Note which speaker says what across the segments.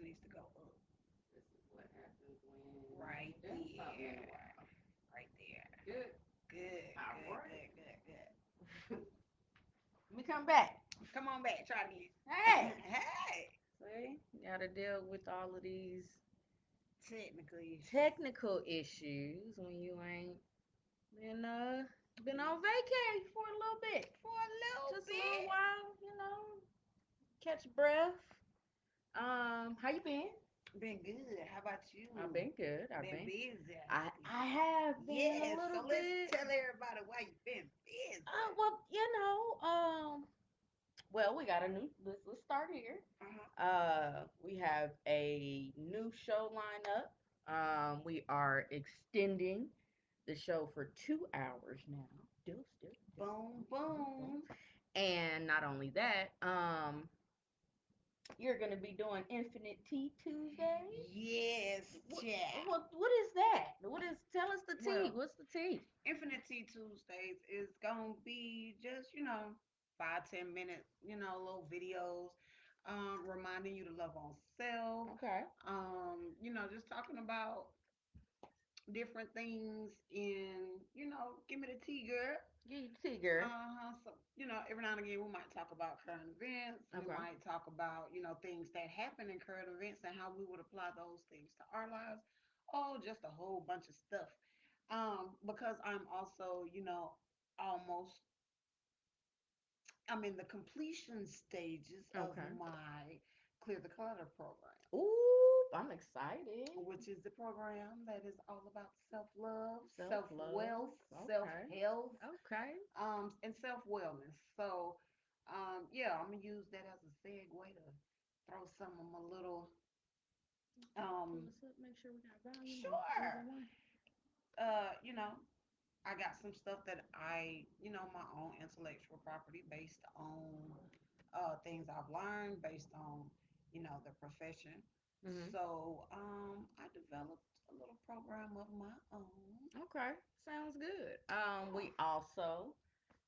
Speaker 1: needs to go up.
Speaker 2: This is what happens when
Speaker 1: Right
Speaker 2: you done something in a
Speaker 1: there.
Speaker 2: while.
Speaker 1: Right there.
Speaker 2: Good.
Speaker 1: Good,
Speaker 2: All
Speaker 1: good,
Speaker 2: right.
Speaker 1: good, good, good.
Speaker 2: Let me come back.
Speaker 1: Come on back. Try it
Speaker 2: Hey.
Speaker 1: again. Hey.
Speaker 2: See, you got to deal with all of these
Speaker 1: Technically.
Speaker 2: technical issues when you ain't been been on vacay for a little bit,
Speaker 1: For a little
Speaker 2: just a little
Speaker 1: bit.
Speaker 2: while, catch breath. How you been?
Speaker 1: Been good. How about you?
Speaker 2: I've been good. I've
Speaker 1: Been
Speaker 2: been.
Speaker 1: busy.
Speaker 2: I have been a
Speaker 1: Yes. So
Speaker 2: little
Speaker 1: let's
Speaker 2: bit.
Speaker 1: tell everybody why you been busy.
Speaker 2: Well, well, we got a new. Let's start here.
Speaker 1: Uh-huh.
Speaker 2: We have a new show lineup. We are extending the show for 2 hours now. Still,
Speaker 1: Boom,
Speaker 2: boom, boom.
Speaker 1: boom.
Speaker 2: And not only that, you're gonna be doing Infinite Tea Tuesdays.
Speaker 1: Yes,
Speaker 2: What,
Speaker 1: chat.
Speaker 2: what is that? What is? Tell us the tea.
Speaker 1: Well,
Speaker 2: What's the tea?
Speaker 1: Infinity Tuesdays is gonna be just, 5, 10 minute, little videos, reminding you to love on self.
Speaker 2: Okay.
Speaker 1: Just talking about different things in, give me the tea, girl.
Speaker 2: Give you the tea, girl.
Speaker 1: So, every now and again we might talk about current events. We
Speaker 2: Okay.
Speaker 1: might talk about, things that happen in current events and how we would apply those things to our lives. Oh, just a whole bunch of stuff. Because I'm also, almost I'm in the completion stages of
Speaker 2: Okay.
Speaker 1: my Clear the Clutter program,
Speaker 2: Ooh, I'm excited.
Speaker 1: which is the program that is all about self-love,
Speaker 2: Self love.
Speaker 1: self-wealth,
Speaker 2: Okay.
Speaker 1: self-health,
Speaker 2: Okay.
Speaker 1: and self-wellness. So, yeah, I'm gonna use that as a segue to throw some of my little,
Speaker 2: Pull
Speaker 1: um,
Speaker 2: this up. Make sure we got volume on
Speaker 1: sure,
Speaker 2: everyone.
Speaker 1: uh, you know, I got some stuff that my own intellectual property based on things I've learned, based on, the profession.
Speaker 2: Mhm.
Speaker 1: So I developed a little program of my own.
Speaker 2: Okay. Sounds good.
Speaker 1: Yeah.
Speaker 2: We also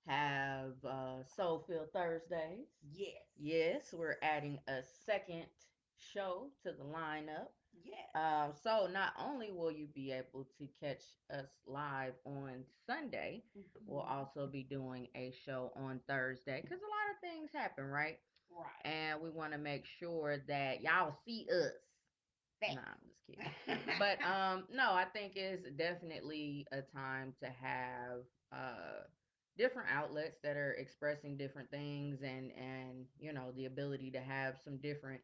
Speaker 2: have SoulFilled Thursdays.
Speaker 1: Yes.
Speaker 2: Yes, we're adding a second show to the lineup.
Speaker 1: Yes.
Speaker 2: So not only will you be able to catch us live on Sunday, we'll
Speaker 1: Mhm.
Speaker 2: also be doing a show on Thursday because a lot of things happen, right?
Speaker 1: Right.
Speaker 2: And we want to make sure that y'all see us. Nah, I'm just kidding. But no, I think it's definitely a time to have different outlets that are expressing different things and the ability to have some different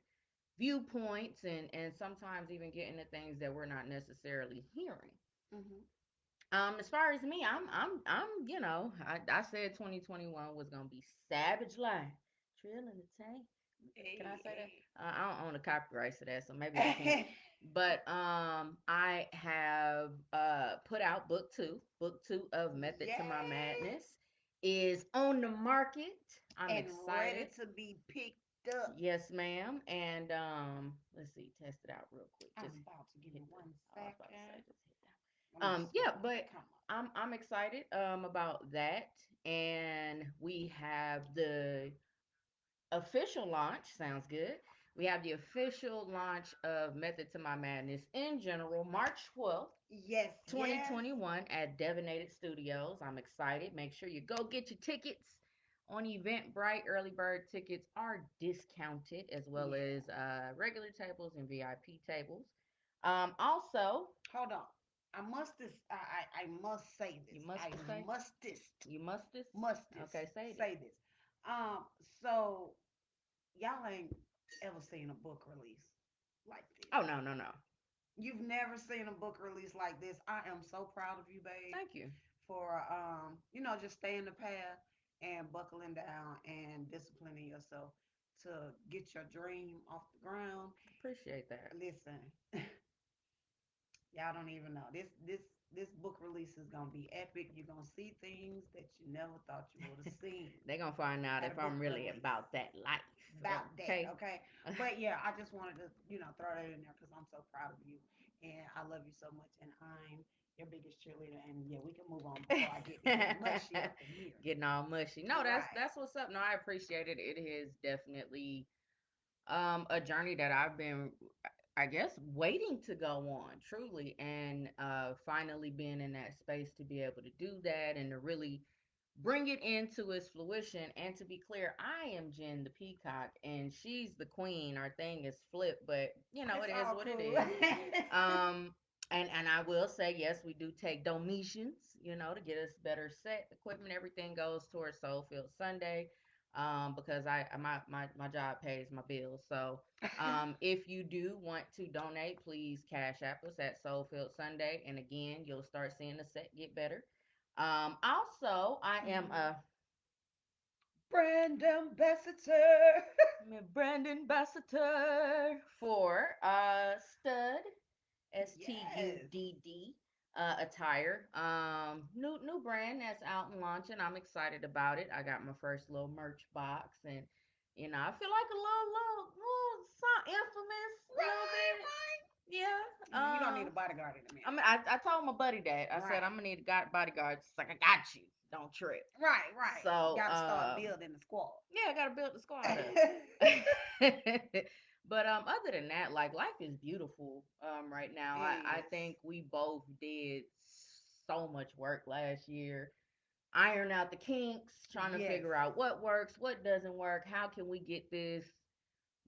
Speaker 2: viewpoints and sometimes even getting the things that we're not necessarily hearing.
Speaker 1: Mhm.
Speaker 2: As far as me, I'm I said 2021 was gonna be savage life. Trill in the tank. Can I
Speaker 1: Hey,
Speaker 2: say that?
Speaker 1: hey.
Speaker 2: I don't own the copyrights to that, so maybe I can't. But I have put out book two. Book two of Method to My
Speaker 1: Yes.
Speaker 2: Madness is on the market. I'm
Speaker 1: And ready
Speaker 2: excited.
Speaker 1: to be picked up.
Speaker 2: Yes, ma'am. And let's see, test it out real quick.
Speaker 1: I'm
Speaker 2: Just
Speaker 1: about to give
Speaker 2: hit
Speaker 1: me
Speaker 2: the.
Speaker 1: one
Speaker 2: Oh, I was about to say,
Speaker 1: second.
Speaker 2: just hit
Speaker 1: Let me
Speaker 2: yeah,
Speaker 1: scroll.
Speaker 2: but
Speaker 1: Come
Speaker 2: I'm excited about that, and we have the official launch. Sounds good. We have the official launch of Method to My Madness in general, March 12th.
Speaker 1: on. Yes, yes.
Speaker 2: 2021 at Devinated Studios. I'm excited. Make sure you go get your tickets on Eventbrite. Early bird tickets are discounted as well
Speaker 1: Yeah.
Speaker 2: as regular tables and VIP tables. Also,
Speaker 1: Hold on. I must say
Speaker 2: you
Speaker 1: this.
Speaker 2: must
Speaker 1: I
Speaker 2: say,
Speaker 1: mustest
Speaker 2: you must this.
Speaker 1: mustest
Speaker 2: Okay, say it.
Speaker 1: say this. Um, so y'all ain't ever seen a book release like this.
Speaker 2: Oh, no, no, no.
Speaker 1: You've never seen a book release like this. I am so proud of you, babe,
Speaker 2: Thank you.
Speaker 1: for just staying the path and buckling down and disciplining yourself to get your dream off the ground.
Speaker 2: Appreciate that.
Speaker 1: Listen, y'all don't even know. This book release is gonna be epic. You're gonna see things that you never thought you would have seen
Speaker 2: They're gonna find out
Speaker 1: at a
Speaker 2: if
Speaker 1: book
Speaker 2: I'm really
Speaker 1: release.
Speaker 2: about that life.
Speaker 1: About that,
Speaker 2: Okay.
Speaker 1: okay? But yeah, I just wanted to, throw that in there because I'm so proud of you and I love you so much and I'm your biggest cheerleader. And yeah, we can move on before I get to getting mushy up in here.
Speaker 2: Getting all mushy. No, that's
Speaker 1: Right.
Speaker 2: that's what's up. No, I appreciate it. It has definitely A journey that I've been, I guess, waiting to go on, truly, and finally being in that space to be able to do that and to really bring it into its fruition. And to be clear, I am Jen the Peacock, and she's the queen. Our thing is flipped, but
Speaker 1: It's
Speaker 2: it is
Speaker 1: all
Speaker 2: what it
Speaker 1: cool.
Speaker 2: is. Um, and I will say, yes, we do take donations, to get us better set equipment. Everything goes towards SoulFilled Sunday, because my job pays my bills. So, if you do want to donate, please cash app us at SoulFilled Sunday, and again, you'll start seeing the set get better. Also, I am
Speaker 1: Mhm.
Speaker 2: a
Speaker 1: Brand ambassador.
Speaker 2: brand ambassador for Stud,
Speaker 1: Yes.
Speaker 2: STUDD, attire. New brand that's out and launching. I'm excited about it. I got my first little merch box, and I feel like a little some infamous, a little
Speaker 1: Right,
Speaker 2: bit.
Speaker 1: right.
Speaker 2: Yeah.
Speaker 1: Well, you don't need a bodyguard in a
Speaker 2: I
Speaker 1: minute.
Speaker 2: mean, I told my buddy that. I said
Speaker 1: Right.
Speaker 2: I'm gonna need a bodyguard. It's like I got you. Don't trip.
Speaker 1: Right, right.
Speaker 2: So,
Speaker 1: Got to start building the squad.
Speaker 2: yeah, I gotta build the squad up. But other than that, like life is beautiful right now.
Speaker 1: It
Speaker 2: I
Speaker 1: is.
Speaker 2: think we both did so much work last year, iron out the kinks, trying to
Speaker 1: Yes.
Speaker 2: figure out what works, what doesn't work, how can we get this,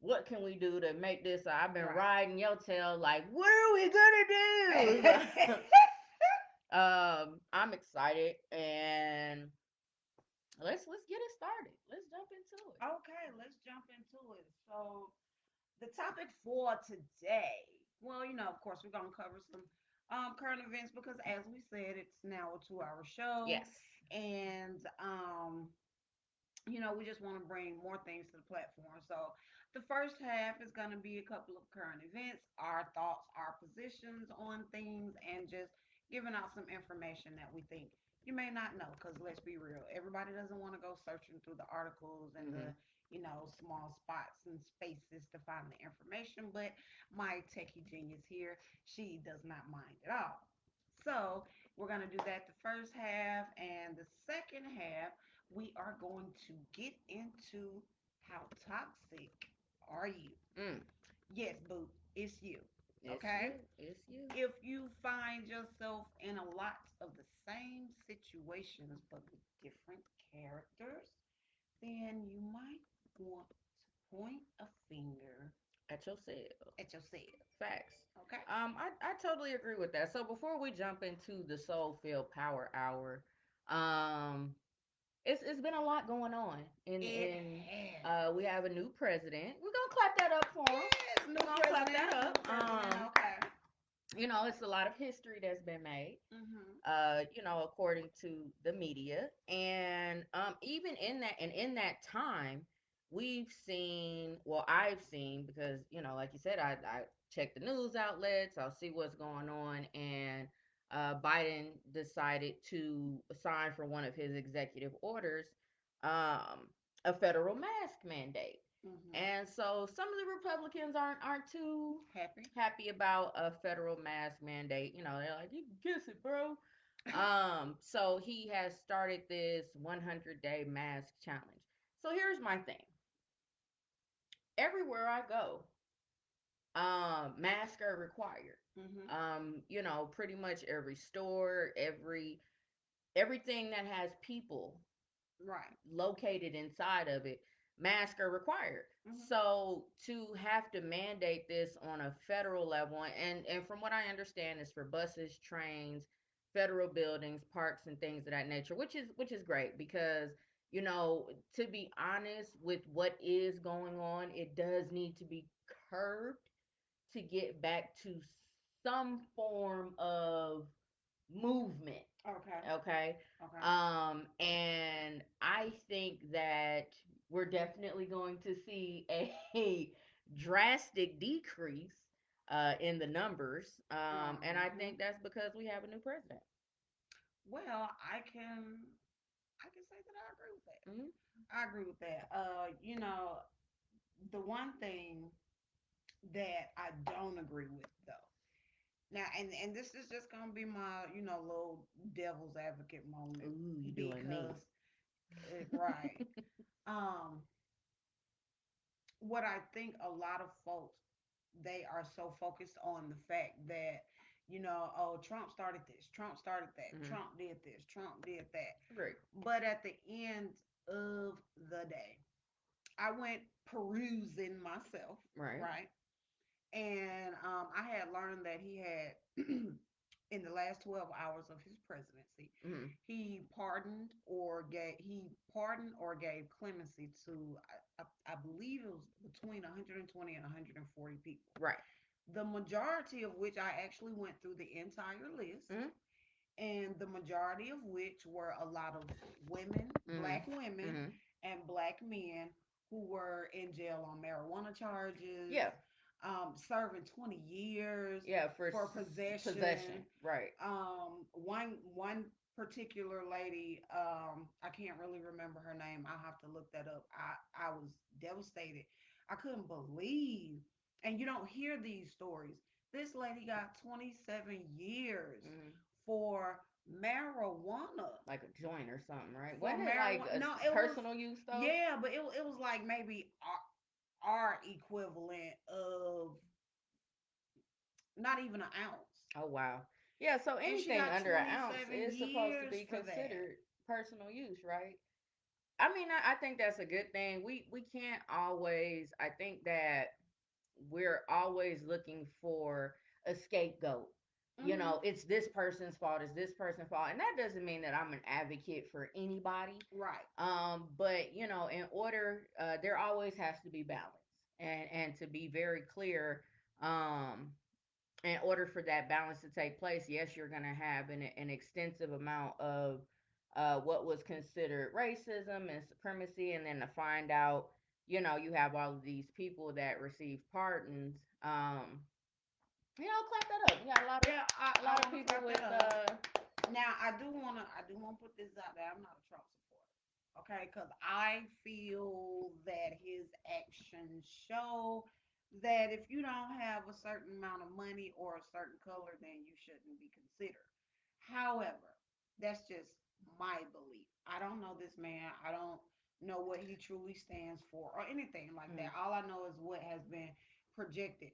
Speaker 2: what can we do to make this. I've been
Speaker 1: Right.
Speaker 2: riding your tail like, what are we gonna do? I'm excited, and let's get it started. Let's jump into it.
Speaker 1: Okay, let's jump into it. So, the topic for today, well, of course, we're going to cover some current events because, as we said, it's now a 2 hour show.
Speaker 2: Yes.
Speaker 1: And we just want to bring more things to the platform. So the first half is going to be a couple of current events, our thoughts, our positions on things, and just giving out some information that we think you may not know. Because let's be real, everybody doesn't want to go searching through the articles and
Speaker 2: Mm-hmm.
Speaker 1: the small spots and spaces to find the information. But my techie genius here, she does not mind at all. So we're going to do that the first half, and the second half we are going to get into how toxic are you?
Speaker 2: Mm.
Speaker 1: Yes, boo, it's you.
Speaker 2: It's
Speaker 1: Okay?
Speaker 2: you. It's you.
Speaker 1: If you find yourself in a lot of the same situations but with different characters, then you might want to point a finger
Speaker 2: At yourself.
Speaker 1: at yourself.
Speaker 2: Facts.
Speaker 1: Okay?
Speaker 2: I totally agree with that. So before we jump into the Soul Field Power Hour, um, it's been a lot going on.
Speaker 1: It
Speaker 2: In
Speaker 1: has.
Speaker 2: We have a new president. We're gonna clap that up for him.
Speaker 1: Yes,
Speaker 2: We're gonna clap that
Speaker 1: new
Speaker 2: up.
Speaker 1: president. Okay.
Speaker 2: It's a lot of history that's been made.
Speaker 1: Mhm.
Speaker 2: According to the media. And even in that time, I've seen, because, like you said, I check the news outlets, I'll see what's going on, and Biden decided to sign for one of his executive orders, a federal mask mandate.
Speaker 1: Mhm.
Speaker 2: And so some of the Republicans aren't too
Speaker 1: Happy.
Speaker 2: happy about a federal mask mandate. They're like, you can kiss it, bro. So he has started this 100-day mask challenge. So here's my thing. Everywhere I go, masks are required.
Speaker 1: Mhm.
Speaker 2: Pretty much every store, everything that has people
Speaker 1: Right.
Speaker 2: located inside of it, masks are required.
Speaker 1: Mhm.
Speaker 2: So to have to mandate this on a federal level, and from what I understand, is for buses, trains, federal buildings, parks, and things of that nature, which is great because to be honest with what is going on, it does need to be curbed to get back to some form of movement.
Speaker 1: Okay.
Speaker 2: Okay.
Speaker 1: Okay.
Speaker 2: And I think that we're definitely going to see a drastic decrease in the numbers. And I
Speaker 1: Mhm.
Speaker 2: think that's because we have a new president.
Speaker 1: Well, I can say that I agree with that.
Speaker 2: Hmm.
Speaker 1: I agree with that. The one thing that I don't agree with though. Now, and this is just gonna be my, little devil's advocate moment
Speaker 2: Ooh, you doing me?
Speaker 1: because, right. Um, what I think a lot of folks, they are so focused on the fact that, oh, Trump started this, Trump started that,
Speaker 2: Mm-hmm.
Speaker 1: Trump did this, Trump did that.
Speaker 2: Great.
Speaker 1: But at the end of the day, I went perusing myself,
Speaker 2: Right.
Speaker 1: right? And I had learned that he had, in the last 12 hours of his presidency,
Speaker 2: Mm-hmm.
Speaker 1: he pardoned or gave clemency to, I believe it was between 120 and 140 people.
Speaker 2: Right.
Speaker 1: The majority of which I actually went through the entire list,
Speaker 2: Mm-hmm.
Speaker 1: and the majority of which were a lot of women, black
Speaker 2: Mm-hmm.
Speaker 1: women,
Speaker 2: Mm-hmm.
Speaker 1: and black men who were in jail on marijuana charges,
Speaker 2: Yeah.
Speaker 1: serving 20 years
Speaker 2: Yeah. For
Speaker 1: for
Speaker 2: possession.
Speaker 1: possession.
Speaker 2: Right.
Speaker 1: One particular lady, I can't really remember her name. I'll have to look that up. I was devastated. I couldn't believe, and you don't hear these stories. This lady got 27 years
Speaker 2: Mm-hmm.
Speaker 1: for marijuana.
Speaker 2: Like a joint or something, right?
Speaker 1: For
Speaker 2: Wasn't it like
Speaker 1: marijuana,
Speaker 2: a
Speaker 1: no, it was,
Speaker 2: personal use though?
Speaker 1: yeah, but it was like maybe our equivalent of not even an ounce,
Speaker 2: Oh wow. Yeah, so
Speaker 1: and she
Speaker 2: anything
Speaker 1: got
Speaker 2: under an ounce
Speaker 1: 27
Speaker 2: is supposed to
Speaker 1: years
Speaker 2: be
Speaker 1: for that.
Speaker 2: considered personal use, right? I mean, I think that's a good thing. We can't always. I think that we're always looking for a scapegoat. You
Speaker 1: Hmm.
Speaker 2: know, it's this person's fault. It's this person's fault, and that doesn't mean that I'm an advocate for anybody.
Speaker 1: Right.
Speaker 2: But in order, there always has to be balance, and to be very clear, um, in order for that balance to take place, yes, you're going to have an extensive amount of what was considered racism and supremacy, and then to find out, you have all of these people that receive pardons. Clap that up. You got
Speaker 1: Yeah,
Speaker 2: a
Speaker 1: I
Speaker 2: lot of
Speaker 1: want to
Speaker 2: people
Speaker 1: clap
Speaker 2: with
Speaker 1: that up. Now, I do want to put this out there. I'm not a Trump supporter, okay? Because I feel that his actions show that if you don't have a certain amount of money or a certain color, then you shouldn't be considered. However, that's just my belief. I don't know this man. I don't know what he truly stands for or anything like
Speaker 2: mm,
Speaker 1: that. All I know is what has been projected.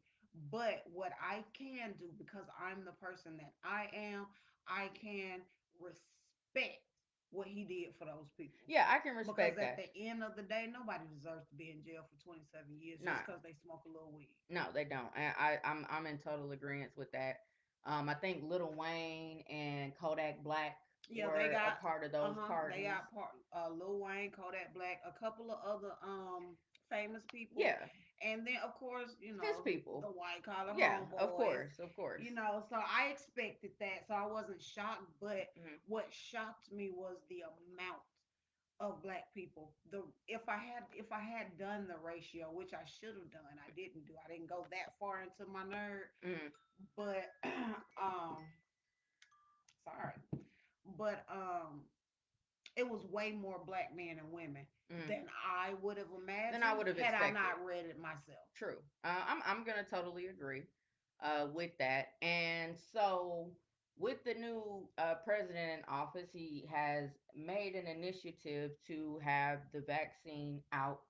Speaker 1: But what I can do, because I'm the person that I am, I can respect what he did for those people.
Speaker 2: yeah, I can
Speaker 1: Because
Speaker 2: respect
Speaker 1: at
Speaker 2: that.
Speaker 1: the end of the day, nobody deserves to be in jail for 27 years just
Speaker 2: Nah,
Speaker 1: because they smoke a little weed.
Speaker 2: no, they don't. I'm in total agreement with that. I think Lil Wayne and Kodak Black
Speaker 1: Yeah, they
Speaker 2: were a
Speaker 1: got
Speaker 2: part of those
Speaker 1: they
Speaker 2: pardons.
Speaker 1: got part Lil Wayne, Kodak Black, a couple of other famous people,
Speaker 2: Yeah,
Speaker 1: and then of course
Speaker 2: his
Speaker 1: the
Speaker 2: people.
Speaker 1: white collar
Speaker 2: Yeah, of
Speaker 1: homeboys.
Speaker 2: course, of course.
Speaker 1: So I expected that, so I wasn't shocked. But
Speaker 2: Hmm.
Speaker 1: what shocked me was the amount of black people. The if I had done the ratio, which I should have done, I didn't do. I didn't go that far into my nerd,
Speaker 2: Hmm.
Speaker 1: but um, sorry, but it was way more black men and women
Speaker 2: Hmm.
Speaker 1: than I would have
Speaker 2: Then I
Speaker 1: imagined
Speaker 2: would have
Speaker 1: had I
Speaker 2: expected.
Speaker 1: not read it myself.
Speaker 2: True. I'm gonna totally agree with that. And so, with the new president in office, he has made an initiative to have the vaccine out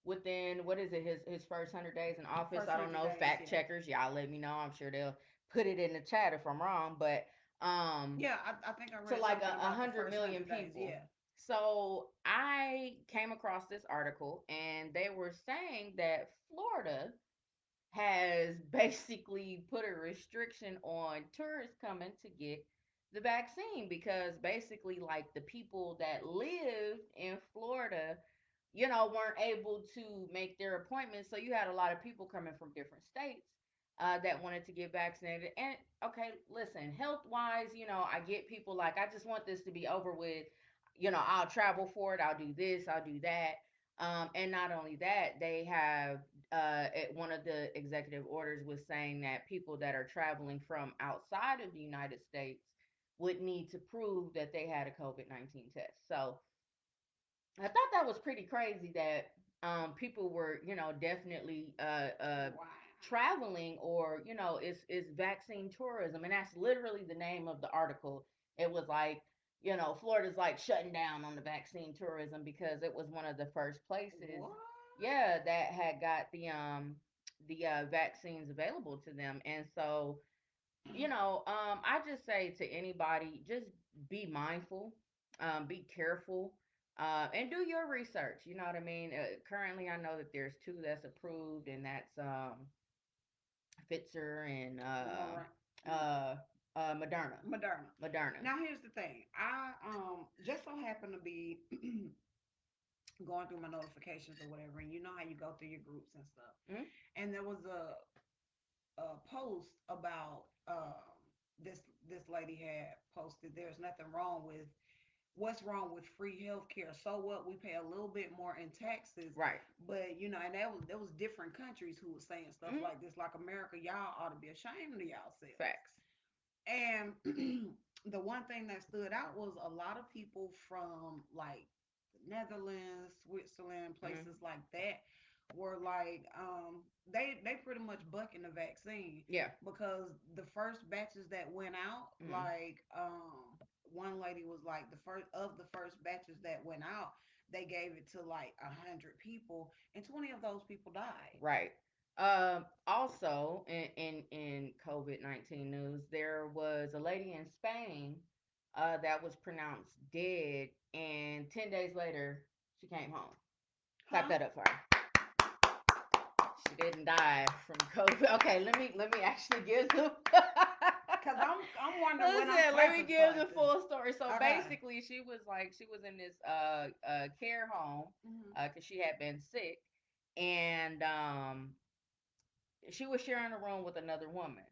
Speaker 2: within, what is it, his first 100 days in office.
Speaker 1: First
Speaker 2: I don't
Speaker 1: 100
Speaker 2: know.
Speaker 1: days,
Speaker 2: Fact
Speaker 1: yeah.
Speaker 2: checkers, y'all let me know. I'm sure they'll put it in the chat if I'm wrong. But um,
Speaker 1: Yeah, I think I
Speaker 2: to
Speaker 1: read
Speaker 2: like
Speaker 1: something
Speaker 2: a
Speaker 1: about the
Speaker 2: hundred
Speaker 1: first
Speaker 2: million
Speaker 1: 100 days,
Speaker 2: people.
Speaker 1: yeah.
Speaker 2: So I came across this article, and they were saying that Florida has basically put a restriction on tourists coming to get the vaccine, because basically, like, the people that live in Florida, weren't able to make their appointments. So you had a lot of people coming from different states that wanted to get vaccinated. And okay, listen, health wise, I get people like, I just want this to be over with. I'll travel for it. I'll do this. I'll do that. And not only that, they have one of the executive orders was saying that people that are traveling from outside of the United States would need to prove that they had a COVID-19 test. So I thought that was pretty crazy that people were, definitely
Speaker 1: Wow.
Speaker 2: traveling, or it's vaccine tourism, and that's literally the name of the article. It was like, Florida's like shutting down on the vaccine tourism because it was one of the first places
Speaker 1: What?
Speaker 2: yeah, that had got the vaccines available to them. And so, I just say to anybody, just be mindful, be careful, and do your research. You know what I mean? Currently, I know that there's two that's approved, and that's Pfizer and
Speaker 1: Mora-
Speaker 2: Moderna.
Speaker 1: Moderna.
Speaker 2: Moderna.
Speaker 1: Now here's the thing. I just so happen to be going through my notifications or whatever, and you know how you go through your groups and stuff.
Speaker 2: Mm-hmm.
Speaker 1: And there was a post about this lady had posted. There's nothing wrong with what's wrong with free health care. So what? We pay a little bit more in taxes,
Speaker 2: Right.
Speaker 1: but and that was there was different countries who were saying stuff
Speaker 2: Mm-hmm.
Speaker 1: like this, like America, y'all ought to be ashamed of yourselves.
Speaker 2: Facts.
Speaker 1: And the one thing that stood out was a lot of people from like the Netherlands, Switzerland,
Speaker 2: Mm-hmm.
Speaker 1: places like that were like they pretty much bucking the vaccine
Speaker 2: Yeah.
Speaker 1: because the first batches that went out,
Speaker 2: Mm-hmm.
Speaker 1: like one lady was like the first batches that went out, they gave it to like 100 people and 20 of those people died.
Speaker 2: Right. Also, in COVID-19 news, there was a lady in Spain that was pronounced dead, and 10 days later, she came home. Clap
Speaker 1: Huh?
Speaker 2: that up for her. She didn't die from COVID. Okay, let me actually give them.
Speaker 1: Cause I'm wondering when I'm
Speaker 2: Listen, let me
Speaker 1: clapping for
Speaker 2: give the
Speaker 1: this.
Speaker 2: full story. So
Speaker 1: Okay.
Speaker 2: basically, she was in this care home
Speaker 1: Mhm.
Speaker 2: because she had been sick, and she was sharing a room with another woman.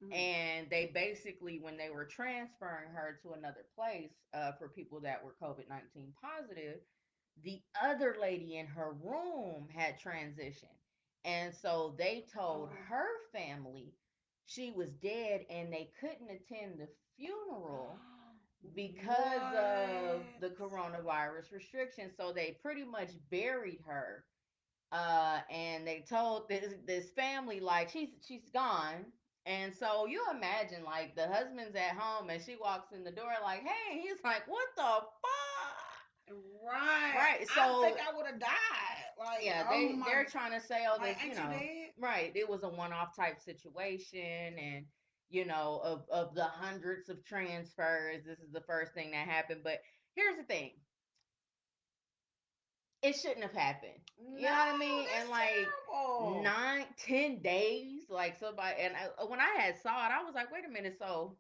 Speaker 1: Mhm.
Speaker 2: And they basically, when they were transferring her to another place for people that were COVID-19 positive, the other lady in her room had transitioned. And so they told
Speaker 1: Oh.
Speaker 2: her family she was dead and they couldn't attend the funeral because of
Speaker 1: What?
Speaker 2: the coronavirus restrictions. So they pretty much buried her, and they told this family like she's gone. And so you imagine like the husband's at home and she walks in the door like, hey, he's like, what the fuck?
Speaker 1: Right.
Speaker 2: Right.
Speaker 1: I
Speaker 2: So
Speaker 1: think I would have died. Like,
Speaker 2: yeah,
Speaker 1: oh my,
Speaker 2: they're trying to say, oh,
Speaker 1: like,
Speaker 2: this,
Speaker 1: ain't you dead?
Speaker 2: right, it was a one-off type situation, and of the hundreds of transfers, this is the first thing that happened. But here's the thing, it shouldn't have happened. You
Speaker 1: No,
Speaker 2: know what I mean? And
Speaker 1: that's
Speaker 2: like
Speaker 1: terrible.
Speaker 2: 9, 10 days, like somebody, and when I had saw it, I was like, wait a minute, so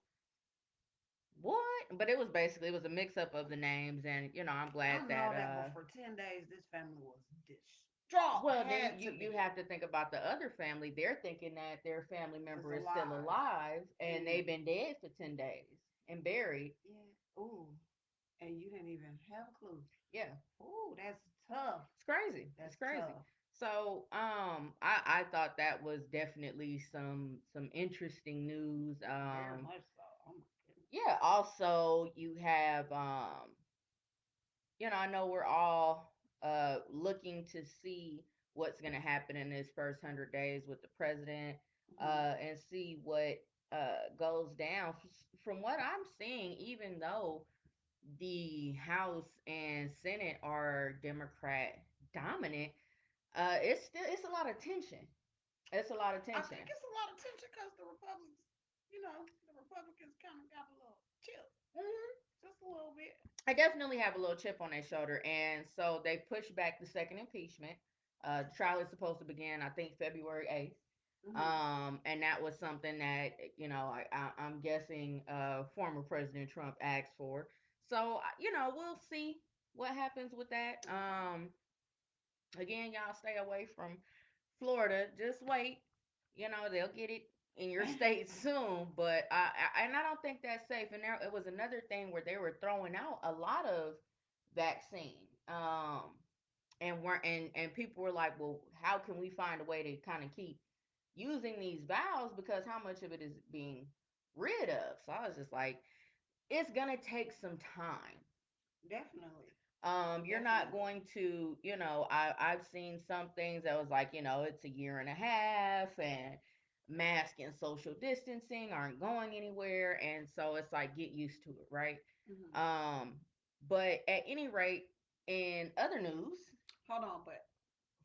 Speaker 2: what? But it was basically, it was a mix up of the names, and I'm glad
Speaker 1: I know
Speaker 2: that
Speaker 1: that, but for 10 days, this family was distraught.
Speaker 2: well, then
Speaker 1: Had
Speaker 2: you
Speaker 1: to
Speaker 2: you
Speaker 1: be.
Speaker 2: have to think about the other family. They're thinking that their family
Speaker 1: It's
Speaker 2: member is still
Speaker 1: alive.
Speaker 2: alive, and
Speaker 1: Mm.
Speaker 2: they've been dead for 10 days and buried.
Speaker 1: Yeah. Ooh. And you didn't even have a clue.
Speaker 2: Yeah,
Speaker 1: Ooh, that's tough.
Speaker 2: it's crazy. It's
Speaker 1: That's
Speaker 2: crazy.
Speaker 1: tough.
Speaker 2: So, I thought that was definitely some interesting news.
Speaker 1: Very much so. Oh my goodness.
Speaker 2: Yeah. Also, you have I know we're all looking to see what's going to happen in this first 100 days with the president,
Speaker 1: Mhm.
Speaker 2: and see what goes down. From what I'm seeing, even though the House and Senate are Democrat dominant, it's a lot of tension. It's a lot of
Speaker 1: I
Speaker 2: tension.
Speaker 1: think it's a lot of tension because the Republicans kind of got a little chip,
Speaker 2: Mhm.
Speaker 1: just a little bit.
Speaker 2: I definitely have a little chip on their shoulder, and so they pushed back the second impeachment. The trial is supposed to begin, I think, February 8th.
Speaker 1: Hmm.
Speaker 2: And that was something that I'm guessing former President Trump asked for. So we'll see what happens with that.
Speaker 1: Okay.
Speaker 2: Again, y'all stay away from Florida. Just wait. They'll get it in your state soon. But I don't think that's safe. And there it was another thing where they were throwing out a lot of vaccine. And people were like, well, how can we find a way to kind of keep using these vials, because how much of it is being rid of? So I was just like, it's gonna take some time.
Speaker 1: Definitely.
Speaker 2: You're not
Speaker 1: Definitely.
Speaker 2: going to, I've seen some things that was like, it's a year and a half, and mask and social distancing aren't going anywhere, and so it's like, get used to it, right?
Speaker 1: Hmm.
Speaker 2: Um, but at any rate, in other news,
Speaker 1: Hold on, but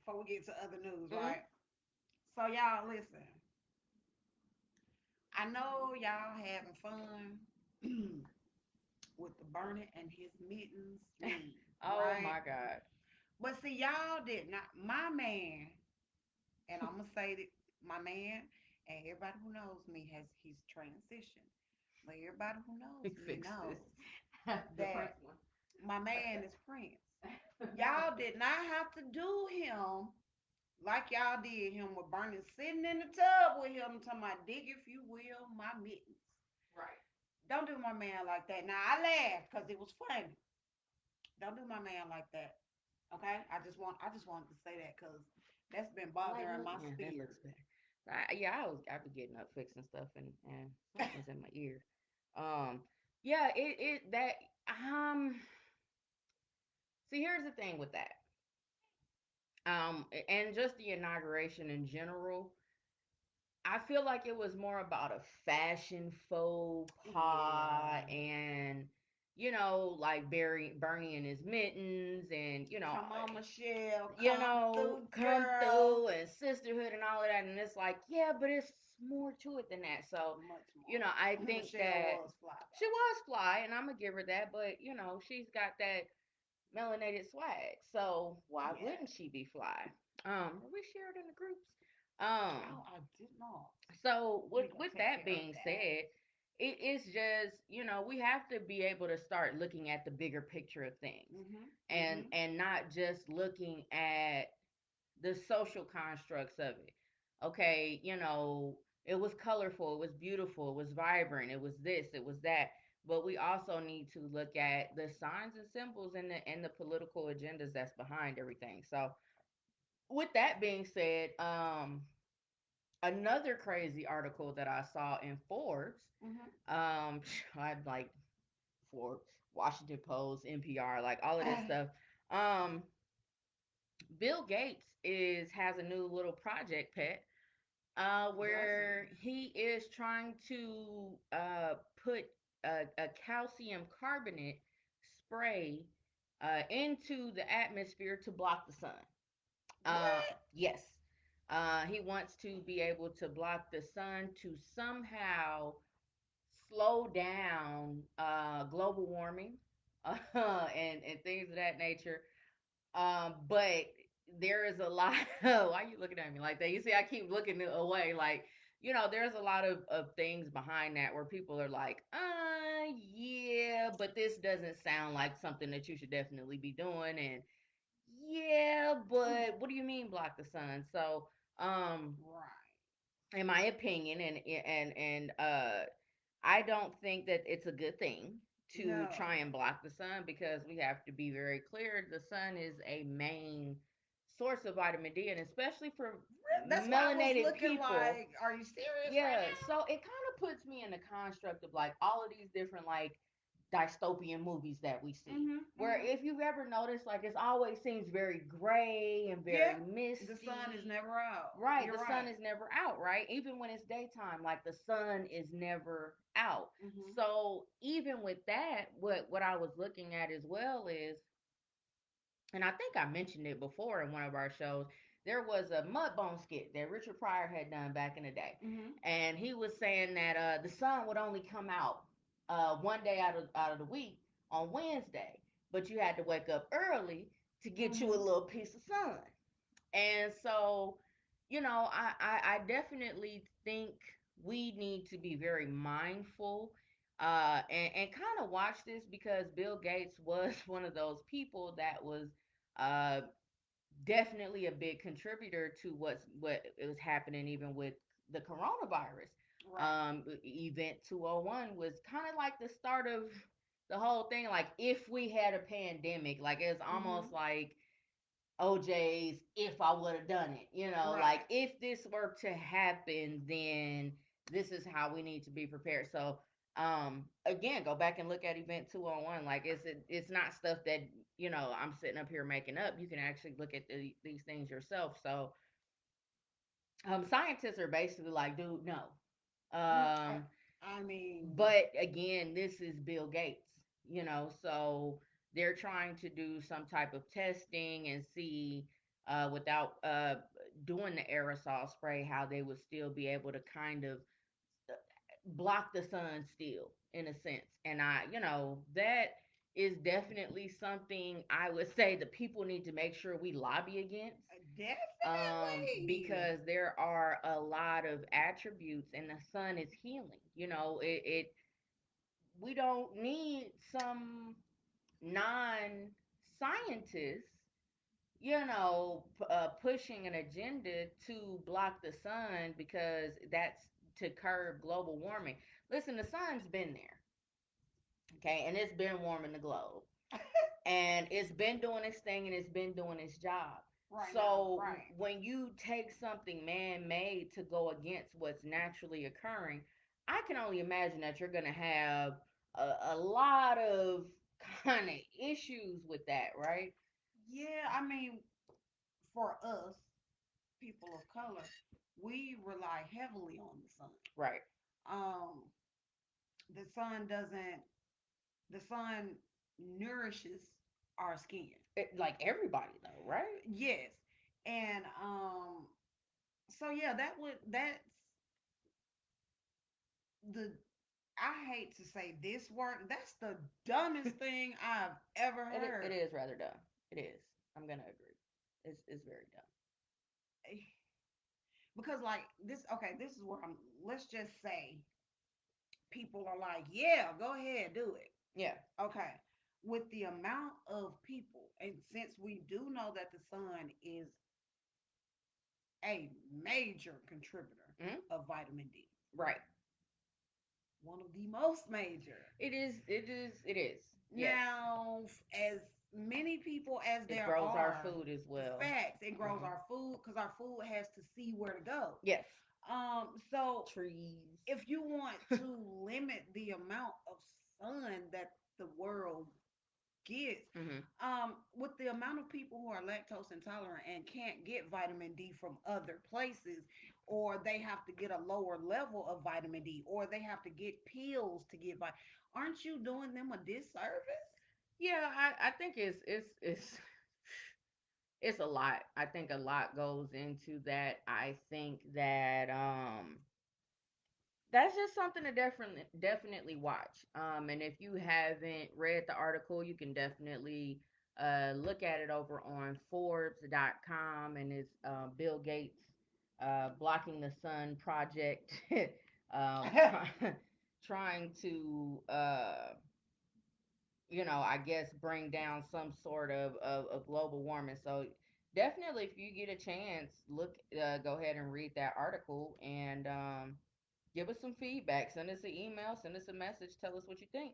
Speaker 1: before we get to other news,
Speaker 2: Mm-hmm.
Speaker 1: right? So y'all listen. I know y'all having fun with the Bernie and his mittens meme,
Speaker 2: Oh
Speaker 1: right?
Speaker 2: my God.
Speaker 1: But see, y'all did not. My man, and I'm gonna say that my man, and everybody who knows me has he's transitioned. But everybody who knows
Speaker 2: He
Speaker 1: me
Speaker 2: fixed this.
Speaker 1: knows
Speaker 2: The Prince
Speaker 1: that my man is Prince. Y'all did not have to do him like y'all did him with Bernie sitting in the tub with him talking about dig if you will my mittens.
Speaker 2: Right.
Speaker 1: Don't do my man like that. Now I laughed because it was funny. Don't do my man like that. Okay? I just wanted to say that because that's been
Speaker 2: I like
Speaker 1: bothering
Speaker 2: look.
Speaker 1: my
Speaker 2: Yeah, that looks
Speaker 1: spirit.
Speaker 2: better. I be getting up fixing stuff and something's in my ear. Um, yeah, it that um. See, here's the thing with that. And just the inauguration in general, I feel like it was more about a fashion faux pas
Speaker 1: Yeah.
Speaker 2: and like Bernie and his mittens and
Speaker 1: Come on, Michelle. Come through,
Speaker 2: come
Speaker 1: girl.
Speaker 2: through and sisterhood and all of that. And it's like, yeah, but it's more to it than that. So,
Speaker 1: Much more.
Speaker 2: I think
Speaker 1: Michelle
Speaker 2: that
Speaker 1: was fly
Speaker 2: she
Speaker 1: though.
Speaker 2: was fly, and I'm gonna give her that. But she's got that melanated swag. So why
Speaker 1: Yeah.
Speaker 2: wouldn't she be fly? We shared in the groups. Um,
Speaker 1: Oh, I did not.
Speaker 2: so
Speaker 1: We
Speaker 2: with
Speaker 1: gonna
Speaker 2: with
Speaker 1: take
Speaker 2: that
Speaker 1: care of
Speaker 2: being
Speaker 1: that.
Speaker 2: said, it's just we have to be able to start looking at the bigger picture of things,
Speaker 1: Mhm.
Speaker 2: and
Speaker 1: Mhm.
Speaker 2: and not just looking at the social constructs of it. Okay, it was colorful, it was beautiful, it was vibrant, it was this, it was that. But we also need to look at the signs and symbols and the political agendas that's behind everything. So with that being said, another crazy article that I saw in Forbes,
Speaker 1: Mhm.
Speaker 2: I'd like Forbes, Washington Post, NPR, like all of this stuff. Um, Bill Gates is has a new little project pet,
Speaker 1: Does
Speaker 2: where
Speaker 1: he?
Speaker 2: he is trying to put a calcium carbonate spray into the atmosphere to block the sun.
Speaker 1: What?
Speaker 2: Yes. He wants to be able to block the sun to somehow slow down global warming and things of that nature. But there is a lot. Why are you looking at me like that? You see, I keep looking away. Like, there's a lot of things behind that where people are like, yeah, but this doesn't sound like something that you should definitely be doing. And yeah,
Speaker 1: Mm.
Speaker 2: but what do you mean block the sun? So, um,
Speaker 1: Right.
Speaker 2: in my opinion, and I don't think that it's a good thing to try
Speaker 1: No.
Speaker 2: and block the sun, because we have to be very clear. The sun is a main source of vitamin D, and especially for
Speaker 1: That's why I was
Speaker 2: melanated
Speaker 1: looking
Speaker 2: people.
Speaker 1: like, are you serious right
Speaker 2: Yeah,
Speaker 1: now?
Speaker 2: so it kind of puts me in the construct of like all of these different like dystopian movies that we see.
Speaker 1: Mhm.
Speaker 2: Where
Speaker 1: Mhm.
Speaker 2: if you've ever noticed, like it always seems very gray and
Speaker 1: Yeah.
Speaker 2: very
Speaker 1: The sun is
Speaker 2: misty.
Speaker 1: never out.
Speaker 2: Right,
Speaker 1: You're
Speaker 2: the sun
Speaker 1: right.
Speaker 2: is never out, right? Even when it's daytime, like the sun is never out.
Speaker 1: Mhm.
Speaker 2: So even with that, what I was looking at as well is, and I think I mentioned it before in one of our shows, there was a Mudbone skit that Richard Pryor had done back in the day.
Speaker 1: Mhm.
Speaker 2: And he was saying that the sun would only come out one day out of the week on Wednesday, but you had to wake up early to get you a
Speaker 1: Mhm.
Speaker 2: little piece of sun. And so, I definitely think we need to be very mindful, and kind of watch this, because Bill Gates was one of those people that was uh, definitely a big contributor to what was happening even with the coronavirus.
Speaker 1: Right.
Speaker 2: Event 201 was kind of like the start of the whole thing. Like, if we had a pandemic, like it's almost
Speaker 1: Mhm.
Speaker 2: like OJ's if I would have done it. Like
Speaker 1: Right.
Speaker 2: if this were to happen, then this is how we need to be prepared. So again, go back and look at event 201. Like it's not stuff that, I'm sitting up here making up. You can actually look at these things yourself. So scientists are basically like, dude, no.
Speaker 1: Mm,
Speaker 2: Um
Speaker 1: I mean,
Speaker 2: but again, this is Bill Gates, so they're trying to do some type of testing and see. without doing the aerosol spray, how they would still be able to kind of block the sun still in a sense. And that is definitely something I would say the people need to make sure we lobby against.
Speaker 1: Definitely.
Speaker 2: Because there are a lot of attributes, and the sun is healing. We don't need some non-scientist, pushing an agenda to block the sun because that's to curb global warming. Listen, the sun's been there, okay, and it's been warming the globe, and it's been doing its thing, and it's been doing its job.
Speaker 1: Right now,
Speaker 2: So
Speaker 1: right.
Speaker 2: when you take something man-made to go against what's naturally occurring, I can only imagine that you're going to have a lot of kind of issues with that, right?
Speaker 1: Yeah, I mean, for us, people of color, we rely heavily on the sun.
Speaker 2: Right.
Speaker 1: Um, the sun doesn't, the sun nourishes our skin.
Speaker 2: Like everybody though, right?
Speaker 1: Yes. And so yeah, that's the I hate to say this word. That's the dumbest thing I've ever
Speaker 2: It
Speaker 1: heard.
Speaker 2: is rather dumb. It is. I'm gonna agree. It's very dumb.
Speaker 1: Because like this, okay, this is where I'm. Let's just say people are like, yeah, go ahead, do it.
Speaker 2: Yeah.
Speaker 1: Okay, with the amount of people, and since we do know that the sun is a major contributor
Speaker 2: Hmm.
Speaker 1: of vitamin D,
Speaker 2: Right.
Speaker 1: one of the most major.
Speaker 2: It is. It is. It is. Yes.
Speaker 1: Now, as many people as
Speaker 2: It
Speaker 1: there
Speaker 2: grows our
Speaker 1: are,
Speaker 2: food as well.
Speaker 1: facts, it grows
Speaker 2: Hmm.
Speaker 1: our food because our food has to see where to go.
Speaker 2: Yes.
Speaker 1: So
Speaker 2: Trees.
Speaker 1: if you want to limit the amount of sun that the world gets,
Speaker 2: Hmm.
Speaker 1: with the amount of people who are lactose intolerant and can't get vitamin D from other places, or they have to get a lower level of vitamin D, or they have to get pills to get vitamin, aren't you doing them a disservice?
Speaker 2: Yeah, I think it's a lot. I think a lot goes into that. I think that that's just something to definitely watch. And if you haven't read the article, you can definitely look at it over on Forbes.com, and it's Bill Gates blocking the sun project, trying to I guess bring down some sort of global warming. So definitely, if you get a chance, go ahead and read that article, and give us some feedback. Send us an email, send us a message, tell us what you think.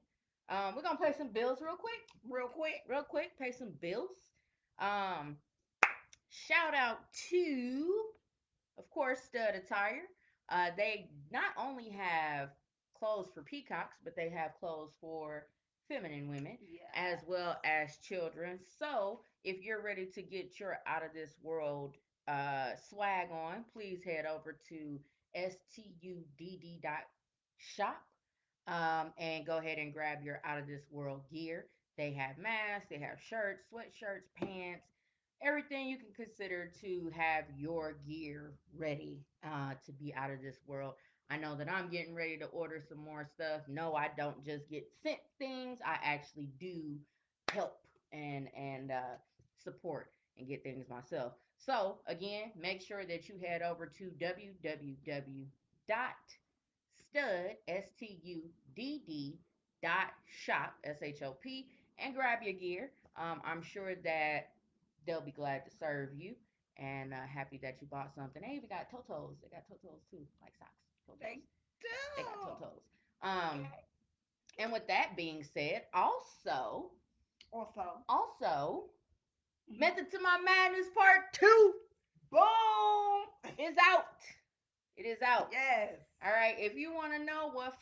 Speaker 2: We're gonna pay some bills real quick.
Speaker 1: Real quick.
Speaker 2: Real quick, pay some bills. Um, Shout out to, of course, Stud Attire. They not only have clothes for peacocks, but they have clothes for feminine women as
Speaker 1: Yes.
Speaker 2: well as children. So if you're ready to get your out of this world swag on, please head over to studd.shop, and go ahead and grab your out of this world gear. They have masks, they have shirts, sweatshirts, pants, everything you can consider to have your gear ready to be out of this world. I know that I'm getting ready to order some more stuff. No, I don't just get sent things. I actually do help and support and get things myself. So again, make sure that you head over to www.studd shop and grab your gear. I'm sure that they'll be glad to serve you, and happy that you bought something. They even got totos. They got totos too, like socks. Totos.
Speaker 1: They
Speaker 2: They got
Speaker 1: do.
Speaker 2: totos. And with that being said,
Speaker 1: Also,
Speaker 2: also,
Speaker 1: mhm.
Speaker 2: Method to My Madness Part 2
Speaker 1: Boom.
Speaker 2: is out. It is out.
Speaker 1: Yes.
Speaker 2: All right. If you want to know what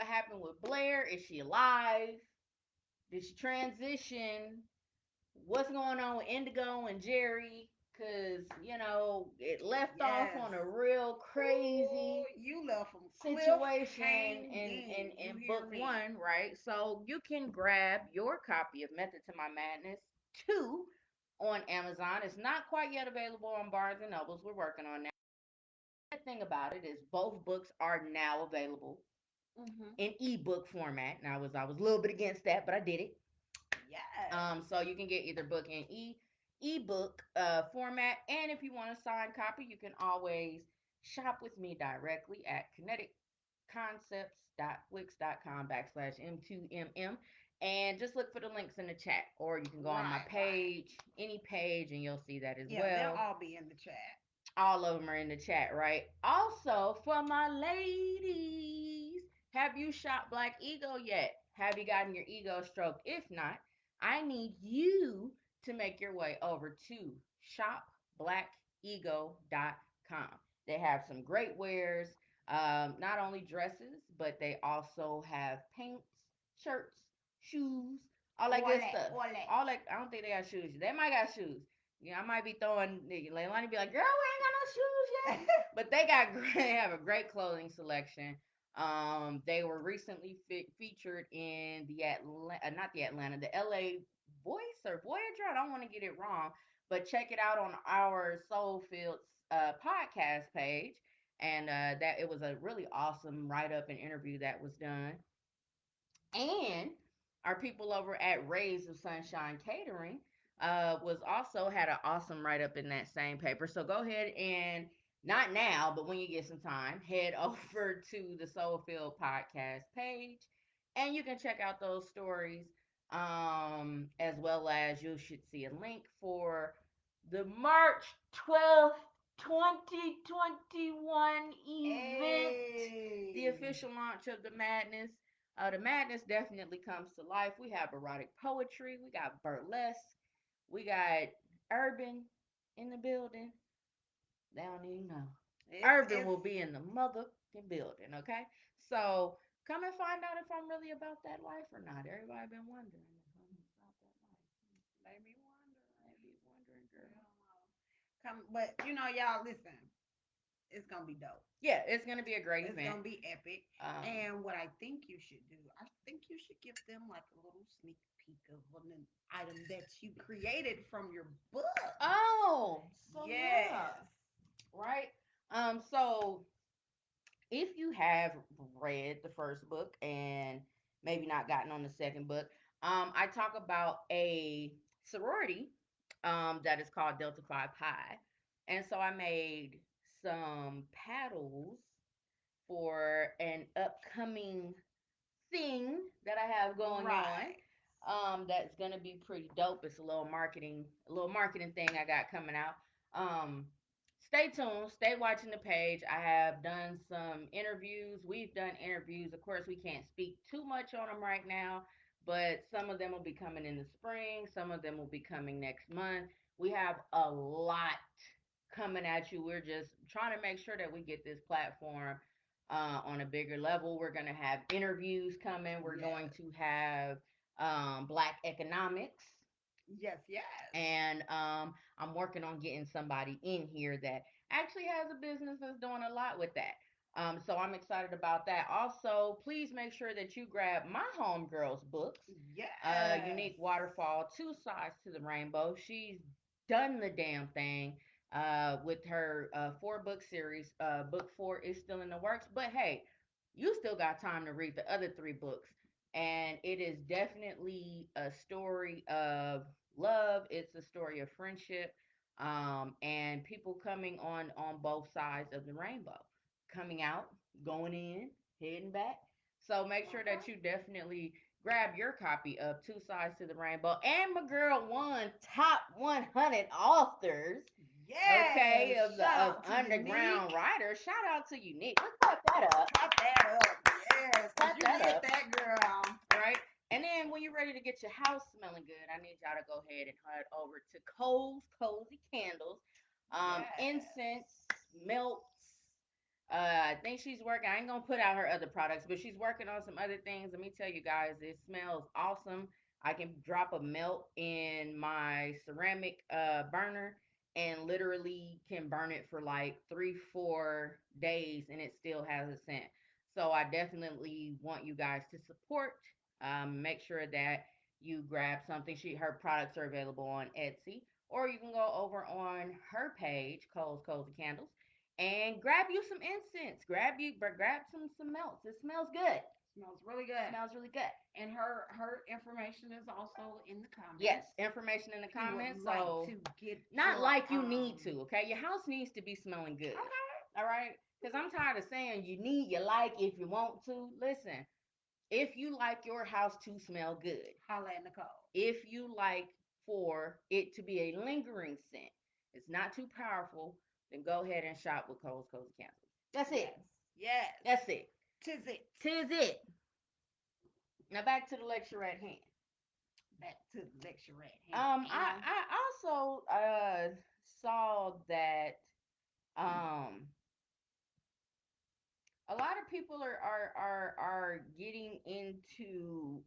Speaker 2: happened with Blair, is she alive? Did she transition? What's going on with Indigo and Jerry? Cause it left off
Speaker 1: Yes.
Speaker 2: on a real
Speaker 1: Ooh,
Speaker 2: crazy
Speaker 1: you left them
Speaker 2: situation
Speaker 1: cliffhanging.
Speaker 2: in
Speaker 1: You hear
Speaker 2: book
Speaker 1: me?
Speaker 2: one, right? So you can grab your copy of Method to My Madness 2 on Amazon. It's not quite yet available on Barnes and Nobles. We're working on that. The thing about it is both books are now available
Speaker 1: Mm-hmm.
Speaker 2: in ebook format. Now I was a little bit against that, but I did it.
Speaker 1: Yes.
Speaker 2: So you can get either book in ebook format, and if you want a signed copy, you can always shop with me directly at kineticconcepts.wix.com/m2mm, and just look for the links in the chat, or you can go on my
Speaker 1: Right, right.
Speaker 2: page, any page, and you'll see that as
Speaker 1: Yeah, they'll
Speaker 2: well.
Speaker 1: all be in the chat.
Speaker 2: All of them are in the chat, right? Also, for my ladies, have you shot Black Ego yet? Have you gotten your ego stroked? If not, I need you to make your way over to shopblackego.com. They have some great wares, not only dresses, but they also have paints, shirts, shoes, all that
Speaker 1: All
Speaker 2: good
Speaker 1: that,
Speaker 2: stuff.
Speaker 1: all that.
Speaker 2: All that, I don't think they got shoes. They might got shoes. Yeah, I might be throwing. Leilani be like, "Girl, we ain't got no shoes yet," but they got they have a great clothing selection. They were recently featured in the not the Atlanta, the LA Voice or Voyager. I don't want to get it wrong, but check it out on our SoulFilled podcast page, and that it was a really awesome write up and interview that was done. And our people over at Rays of Sunshine Catering was also had an awesome write up in that same paper. So go ahead and not now, but when you get some time, head over to the Soulfield podcast page, and you can check out those stories. As well as you should see a link for the March 12th, 2021 event, the
Speaker 1: Hey.
Speaker 2: official launch of the Madness. The madness definitely comes to life. We have erotic poetry, we got burlesque, we got urban in the building. They don't even know. Urban
Speaker 1: It's
Speaker 2: will be in the motherfucking building, okay? So come and find out if I'm really about that life or not. Everybody been wondering if I'm about that life.
Speaker 1: made me wondering.
Speaker 2: Maybe wondering, girl.
Speaker 1: Come, but y'all listen. It's gonna be dope.
Speaker 2: Yeah, it's gonna be a great
Speaker 1: It's
Speaker 2: event.
Speaker 1: gonna be epic.
Speaker 2: Um,
Speaker 1: And what I think you should do, I think you should give them like a little sneak peek of an item that you created from your book.
Speaker 2: oh, so yeah,
Speaker 1: Yes.
Speaker 2: right. So if you have read the first book and maybe not gotten on the second book, I talk about a sorority that is called Delta Phi Pi. And so I made some paddles for an upcoming thing that I have going on.
Speaker 1: Right.
Speaker 2: That's gonna be pretty dope. It's a little marketing thing I got coming out. Um, stay tuned, stay watching the page. I have done some interviews. We've done interviews. Of course, we can't speak too much on them right now, but some of them will be coming in the spring. Some of them will be coming next month. We have a lot coming at you. We're just trying to make sure that we get this platform on a bigger level. We're going to have interviews coming. We're going
Speaker 1: Yes.
Speaker 2: to have Black economics.
Speaker 1: Yes. Yes.
Speaker 2: And I'm working on getting somebody in here that actually has a business that's doing a lot with that. So I'm excited about that. Also, please make sure that you grab my homegirl's books.
Speaker 1: Yes.
Speaker 2: Unique Waterfall, Two Sides to the Rainbow. She's done the damn thing with her 4 book series. Book 4 is still in the works, but hey, you still got time to read the other 3 books. And it is definitely a story of love. It's a story of friendship, and people coming on both sides of the rainbow, coming out, going in, heading back. So make sure that you
Speaker 1: Okay.
Speaker 2: definitely grab your copy of Two Sides to the Rainbow. And my girl won top 100 authors.
Speaker 1: Yes.
Speaker 2: Okay, of the
Speaker 1: Shout
Speaker 2: of
Speaker 1: out to
Speaker 2: underground
Speaker 1: Unique.
Speaker 2: writers. Shout out to Unique. Let's clap that up.
Speaker 1: Clap that up. Yes, because
Speaker 2: Clap
Speaker 1: you
Speaker 2: that
Speaker 1: did
Speaker 2: up.
Speaker 1: that, girl.
Speaker 2: Right? And then when you're ready to get your house smelling good, I need y'all to go ahead and head over to Cole's Cozy Candles. Incense,
Speaker 1: Yes.
Speaker 2: melts. I think she's working. I ain't gonna put out her other products, but she's working on some other things. Let me tell you guys, it smells awesome. I can drop a melt in my ceramic burner and literally can burn it for like 3, 4 days and it still has a scent. So I definitely want you guys to support. Make sure that you grab something. Her products are available on Etsy. or you can go over on her page, Cole's Cozy Candles, and grab you some incense. Grab some melts. It smells good.
Speaker 1: Smells really good.
Speaker 2: Smells really good.
Speaker 1: And her information is also in the comments.
Speaker 2: Yes, information in the
Speaker 1: If you would
Speaker 2: comments.
Speaker 1: like
Speaker 2: So
Speaker 1: to get
Speaker 2: not
Speaker 1: your,
Speaker 2: like you need to, okay? Your house needs to be smelling good.
Speaker 1: Okay.
Speaker 2: All right? Because I'm tired of saying you need, you like, if you want to. Listen, if you like your house to smell good,
Speaker 1: holla at Nicole.
Speaker 2: If you like for it to be a lingering scent, it's not too powerful, then go ahead and shop with Cole's Cozy Candles. That's it.
Speaker 1: Yes.
Speaker 2: That's it.
Speaker 1: Tis it.
Speaker 2: Tis it. Now back to the lecture at hand.
Speaker 1: Back to the lecture at hand.
Speaker 2: I also saw that a lot of people are getting into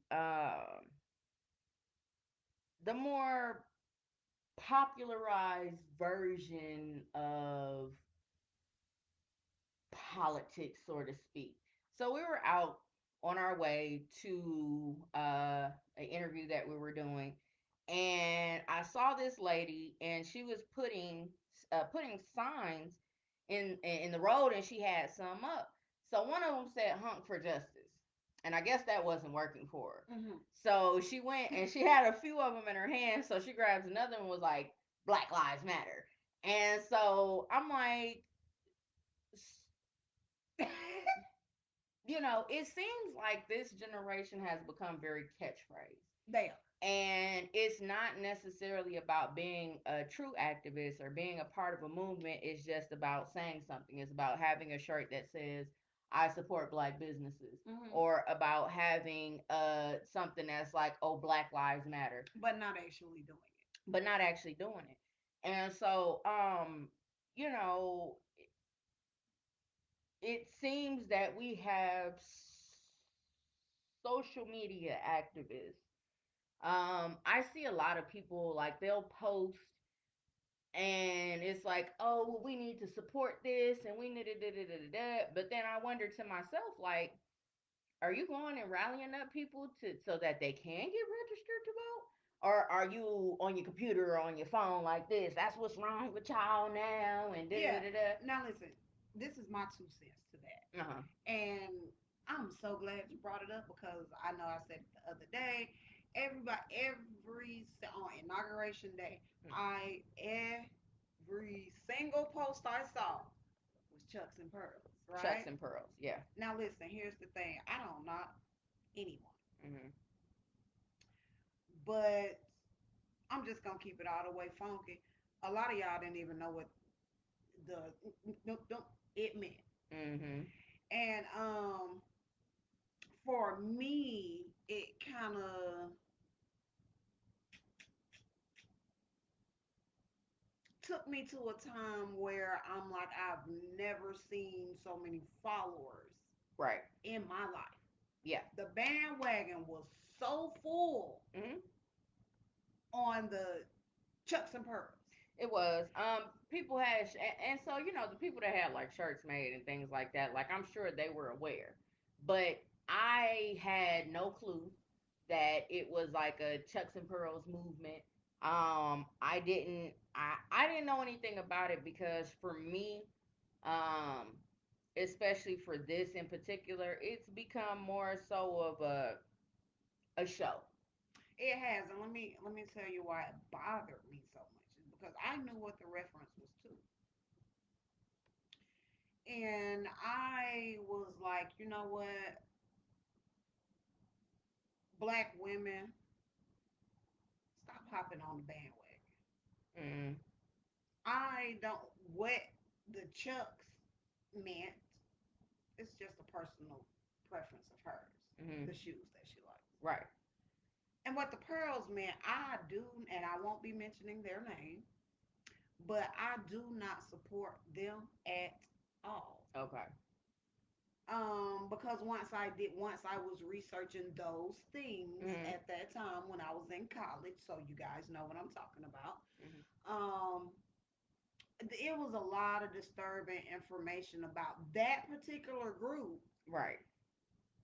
Speaker 2: the more popularized version of politics, so to speak. So we were out on our way to an interview that we were doing, and I saw this lady, and she was putting signs in the road, and she had some up. So one of them said "Hunk for Justice," and I guess that wasn't working for her. Mm-hmm. So she went and she had a few of them in her hand. So she grabs another one, was like "Black Lives Matter," and so I'm like, it seems like this generation has become very catchphrase.
Speaker 1: They are.
Speaker 2: And it's not necessarily about being a true activist or being a part of a movement. It's just about saying something. It's about having a shirt that says, I support black businesses. Mm-hmm. Or about having something that's like, oh, Black Lives Matter.
Speaker 1: But not actually doing it.
Speaker 2: But not actually doing it. And so, you know, it seems that we have social media activists. I see a lot of people like they'll post and it's like, oh, well, we need to support this and we need to da da da da da. But then I wonder to myself, like, are you going and rallying up people to so that they can get registered to vote? Or are you on your computer or on your phone like this? That's what's wrong with y'all now and da da da da.
Speaker 1: Now listen, this is my 2 cents to that. Uh-huh. And I'm so glad you brought it up because I know I said it the other day. Every on inauguration day, every single post I saw was Chucks and Pearls, right?
Speaker 2: Chucks and Pearls, yeah.
Speaker 1: Now listen, here's the thing. I don't knock anyone, mm-hmm. but I'm just gonna keep it all the way funky. A lot of y'all didn't even know what the it meant. Mm-hmm. And for me, it kind of took me to a time where I'm like, I've never seen so many followers
Speaker 2: right
Speaker 1: in my life.
Speaker 2: Yeah.
Speaker 1: The bandwagon was so full, mm-hmm. on the Chucks and Pearls.
Speaker 2: It was. People had, and so the people that had like shirts made and things like that. Like I'm sure they were aware, but I had no clue that it was like a Chucks and Pearls movement. I didn't know anything about it because for me, um, especially for this in particular, it's become more so of a show.
Speaker 1: It has, and let me tell you why it bothered me so much is because I knew what the reference was to, and I was like, you know what, black women, stop hopping on the bandwagon. Mm. I don't what the Chucks meant. It's just a personal preference of hers, mm-hmm. The shoes that she likes,
Speaker 2: right.
Speaker 1: And what the pearls meant, I do, and I won't be mentioning their name, but I do not support them at all.
Speaker 2: Okay.
Speaker 1: Because once I was researching those things, mm-hmm. at that time when I was in college, so you guys know what I'm talking about. Mm-hmm. It was a lot of disturbing information about that particular group.
Speaker 2: Right.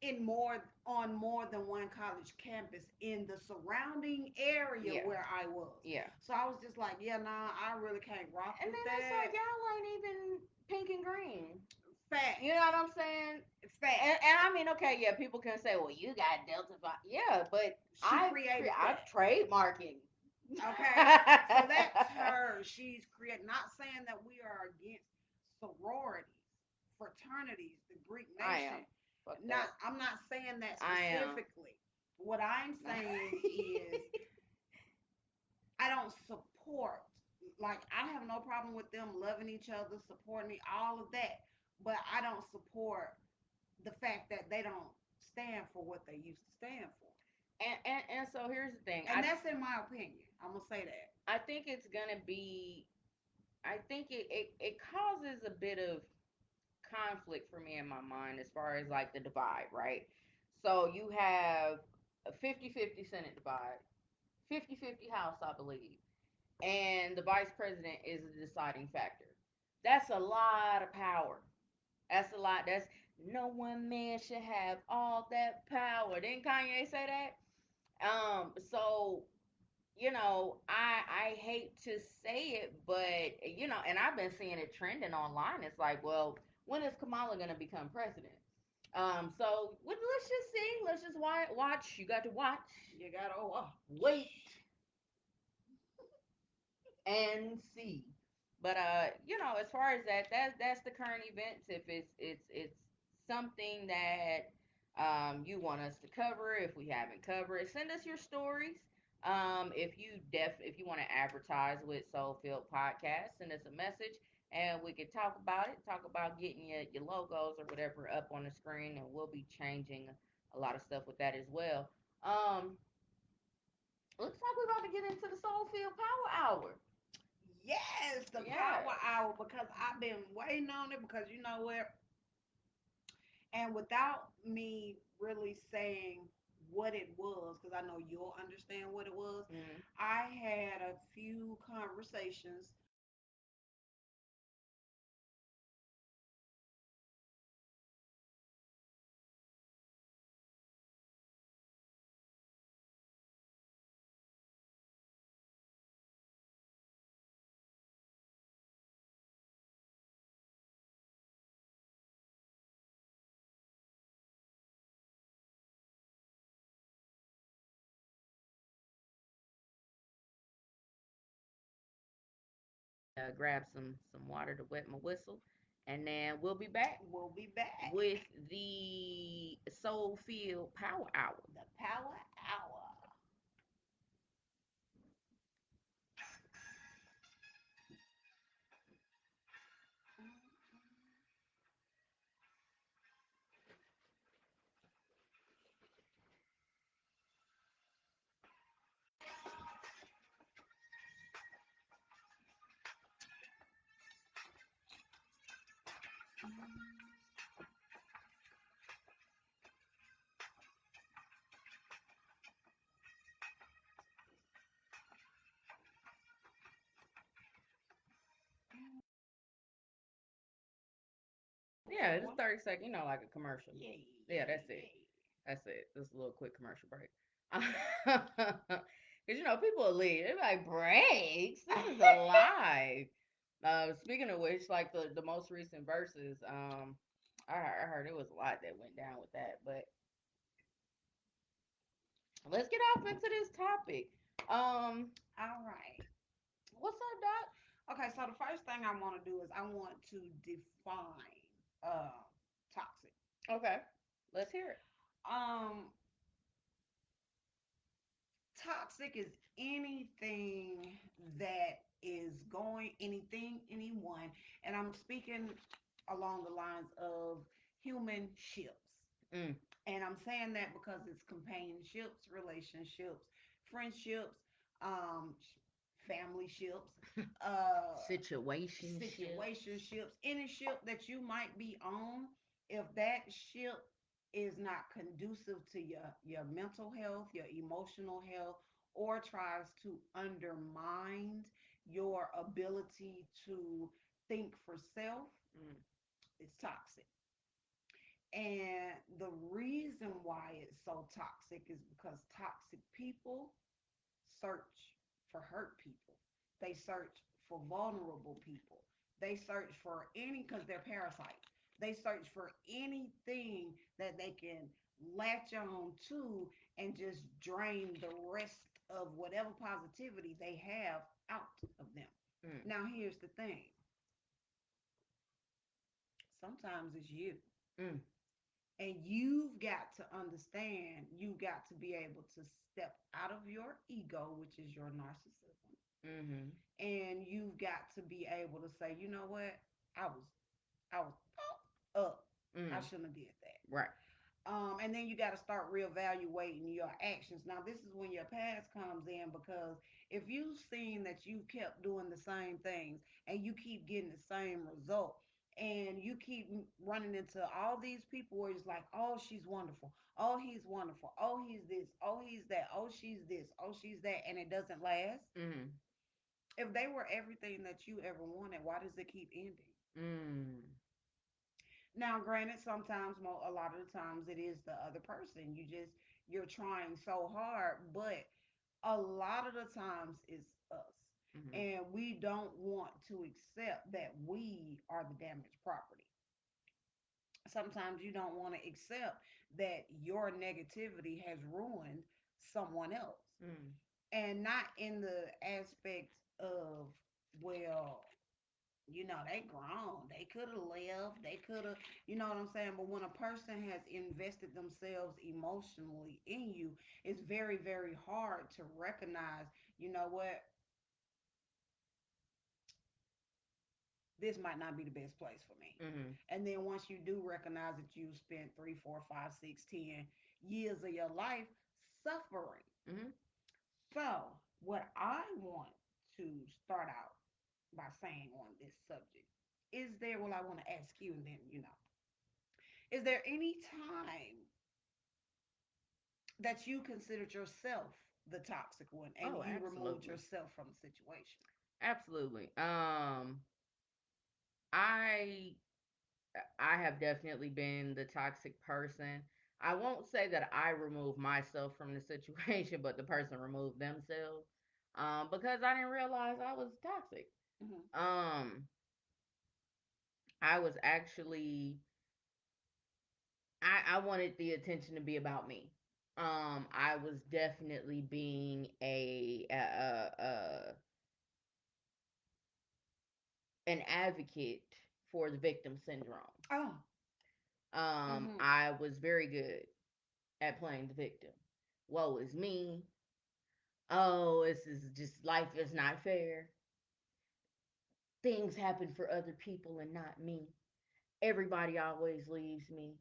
Speaker 1: in more on more than one college campus in the surrounding area
Speaker 2: Yeah.
Speaker 1: where I was.
Speaker 2: Yeah.
Speaker 1: So I was just like, yeah, nah, I really can't rock
Speaker 2: And
Speaker 1: with
Speaker 2: then it's like
Speaker 1: that.
Speaker 2: y'all ain't even pink and green.
Speaker 1: Fact.
Speaker 2: You know what I'm saying?
Speaker 1: Fact.
Speaker 2: And I mean, okay, yeah, people can say, well, you got Delta. Yeah, but
Speaker 1: She created
Speaker 2: I'm
Speaker 1: that.
Speaker 2: trademarking.
Speaker 1: Okay. So that's her. She's created, not saying that we are against sororities, fraternities, the Greek
Speaker 2: I am.
Speaker 1: nation.
Speaker 2: Fuck
Speaker 1: Not,
Speaker 2: that.
Speaker 1: I'm not saying that
Speaker 2: I am.
Speaker 1: specifically. What I'm saying is I don't support, like, I have no problem with them loving each other, supporting all of that, but I don't support the fact that they don't stand for what they used to stand for.
Speaker 2: And so here's the thing.
Speaker 1: And that's in my opinion. I'm gonna say that.
Speaker 2: I think it's gonna be. I think it causes a bit of conflict for me in my mind as far as like the divide, right? So you have a 50-50 Senate divide, 50-50 House, I believe, and the vice president is the deciding factor. That's a lot of power. That's a lot. That's no one man should have all that power. Didn't Kanye say that? So I hate to say it, but and I've been seeing it trending online. It's like, well, when is Kamala gonna become president? So let's just see. Let's just watch. You got to watch.
Speaker 1: You gotta
Speaker 2: Wait and see. But as far as that's the current events. If it's something that you want us to cover, if we haven't covered it, send us your stories. If you want to advertise with SoulFilled Podcast, send us a message and we can talk about it. Talk about getting your logos or whatever up on the screen, and we'll be changing a lot of stuff with that as well. Um, Looks like we're about to get into the SoulFilled Power Hour.
Speaker 1: yes, the power
Speaker 2: Yes.
Speaker 1: hour, because I've been waiting on it, because you know what? And without me really saying what it was, because I know you'll understand what it was,
Speaker 2: Mm.
Speaker 1: I had a few conversations
Speaker 2: Grab some water to wet my whistle, and then we'll be back
Speaker 1: will be back.
Speaker 2: with the Soul Field Power Hour.
Speaker 1: The power hour.
Speaker 2: Yeah, it's 30 seconds, like a commercial.
Speaker 1: Yeah,
Speaker 2: Yeah,
Speaker 1: yeah,
Speaker 2: that's it.
Speaker 1: yeah.
Speaker 2: That's it. Just a little quick commercial break. Because people will leave. They're like, breaks? This is a lie. Speaking of which, like the most recent verses, I heard it was a lot that went down with that. But let's get off into this topic. Um,
Speaker 1: All right.
Speaker 2: what's up, Doc?
Speaker 1: Okay, so the first thing I want to do is I want to define toxic.
Speaker 2: Okay, let's hear it.
Speaker 1: Um, Toxic is anything that is going, anything, anyone, and I'm speaking along the lines of human ships.
Speaker 2: Mm.
Speaker 1: And I'm saying that because it's companionships, relationships, friendships, um, family ships,
Speaker 2: Situationship.
Speaker 1: situationships, any ship that you might be on, if that ship is not conducive to your mental health, your emotional health, or tries to undermine your ability to think for self,
Speaker 2: Mm.
Speaker 1: it's toxic. And the reason so toxic is because toxic people search for hurt people. They search for vulnerable people. They search for any, because they're parasites. They search for anything that they can latch on to and just drain the rest of whatever positivity they have out of them.
Speaker 2: Mm.
Speaker 1: Now, here's the thing, sometimes it's you.
Speaker 2: Mm.
Speaker 1: And you've got to understand, you've got to be able to step out of your ego, which is your narcissism.
Speaker 2: Mm-hmm.
Speaker 1: And you've got to be able to say, you know what? I was up. I
Speaker 2: Mm.
Speaker 1: shouldn't have did that.
Speaker 2: Right.
Speaker 1: And then you got to start reevaluating your actions. Now, this is when your past comes in, because if you've seen that you kept doing the same things and you keep getting the same result, and you keep running into all these people where it's like, oh, she's wonderful, oh, he's wonderful, oh, he's this, oh, he's that, oh, she's this, oh, she's that, and it doesn't last.
Speaker 2: Mm.
Speaker 1: If they were everything that you ever wanted, why does it keep ending?
Speaker 2: Mm.
Speaker 1: Now, granted, sometimes, a lot of the times, it is the other person. You're trying so hard, but a lot of the times it's us.
Speaker 2: Mm-hmm.
Speaker 1: And we don't want to accept that we are the damaged property. Sometimes you don't want to accept that your negativity has ruined someone else.
Speaker 2: Mm.
Speaker 1: And not in the aspect of, well, they grown. They could have left. They could have, you know what I'm saying? But when a person has invested themselves emotionally in you, it's very, very hard to recognize, you know what, this might not be the best place for me.
Speaker 2: Mm-hmm.
Speaker 1: And then once you do recognize that you spent 3, 4, 5, 6, 10 years of your life suffering.
Speaker 2: Mm-hmm.
Speaker 1: So, what I want to start out by saying on this subject is there, well, I want to ask you, and then, is there any time that you considered yourself the toxic one and
Speaker 2: Oh,
Speaker 1: you removed
Speaker 2: absolutely.
Speaker 1: yourself from the situation?
Speaker 2: Absolutely. I I have definitely been the toxic person. I won't say that I removed myself from the situation, but the person removed themselves. Because I didn't realize I was toxic.
Speaker 1: Mm-hmm.
Speaker 2: Um, I was actually I wanted the attention to be about me. I was definitely being an advocate for the victim syndrome.
Speaker 1: Oh. Mm-hmm.
Speaker 2: I was very good at playing the victim. Woe is me. Oh, this is just life is not fair. Things happen for other people and not me. Everybody always leaves me.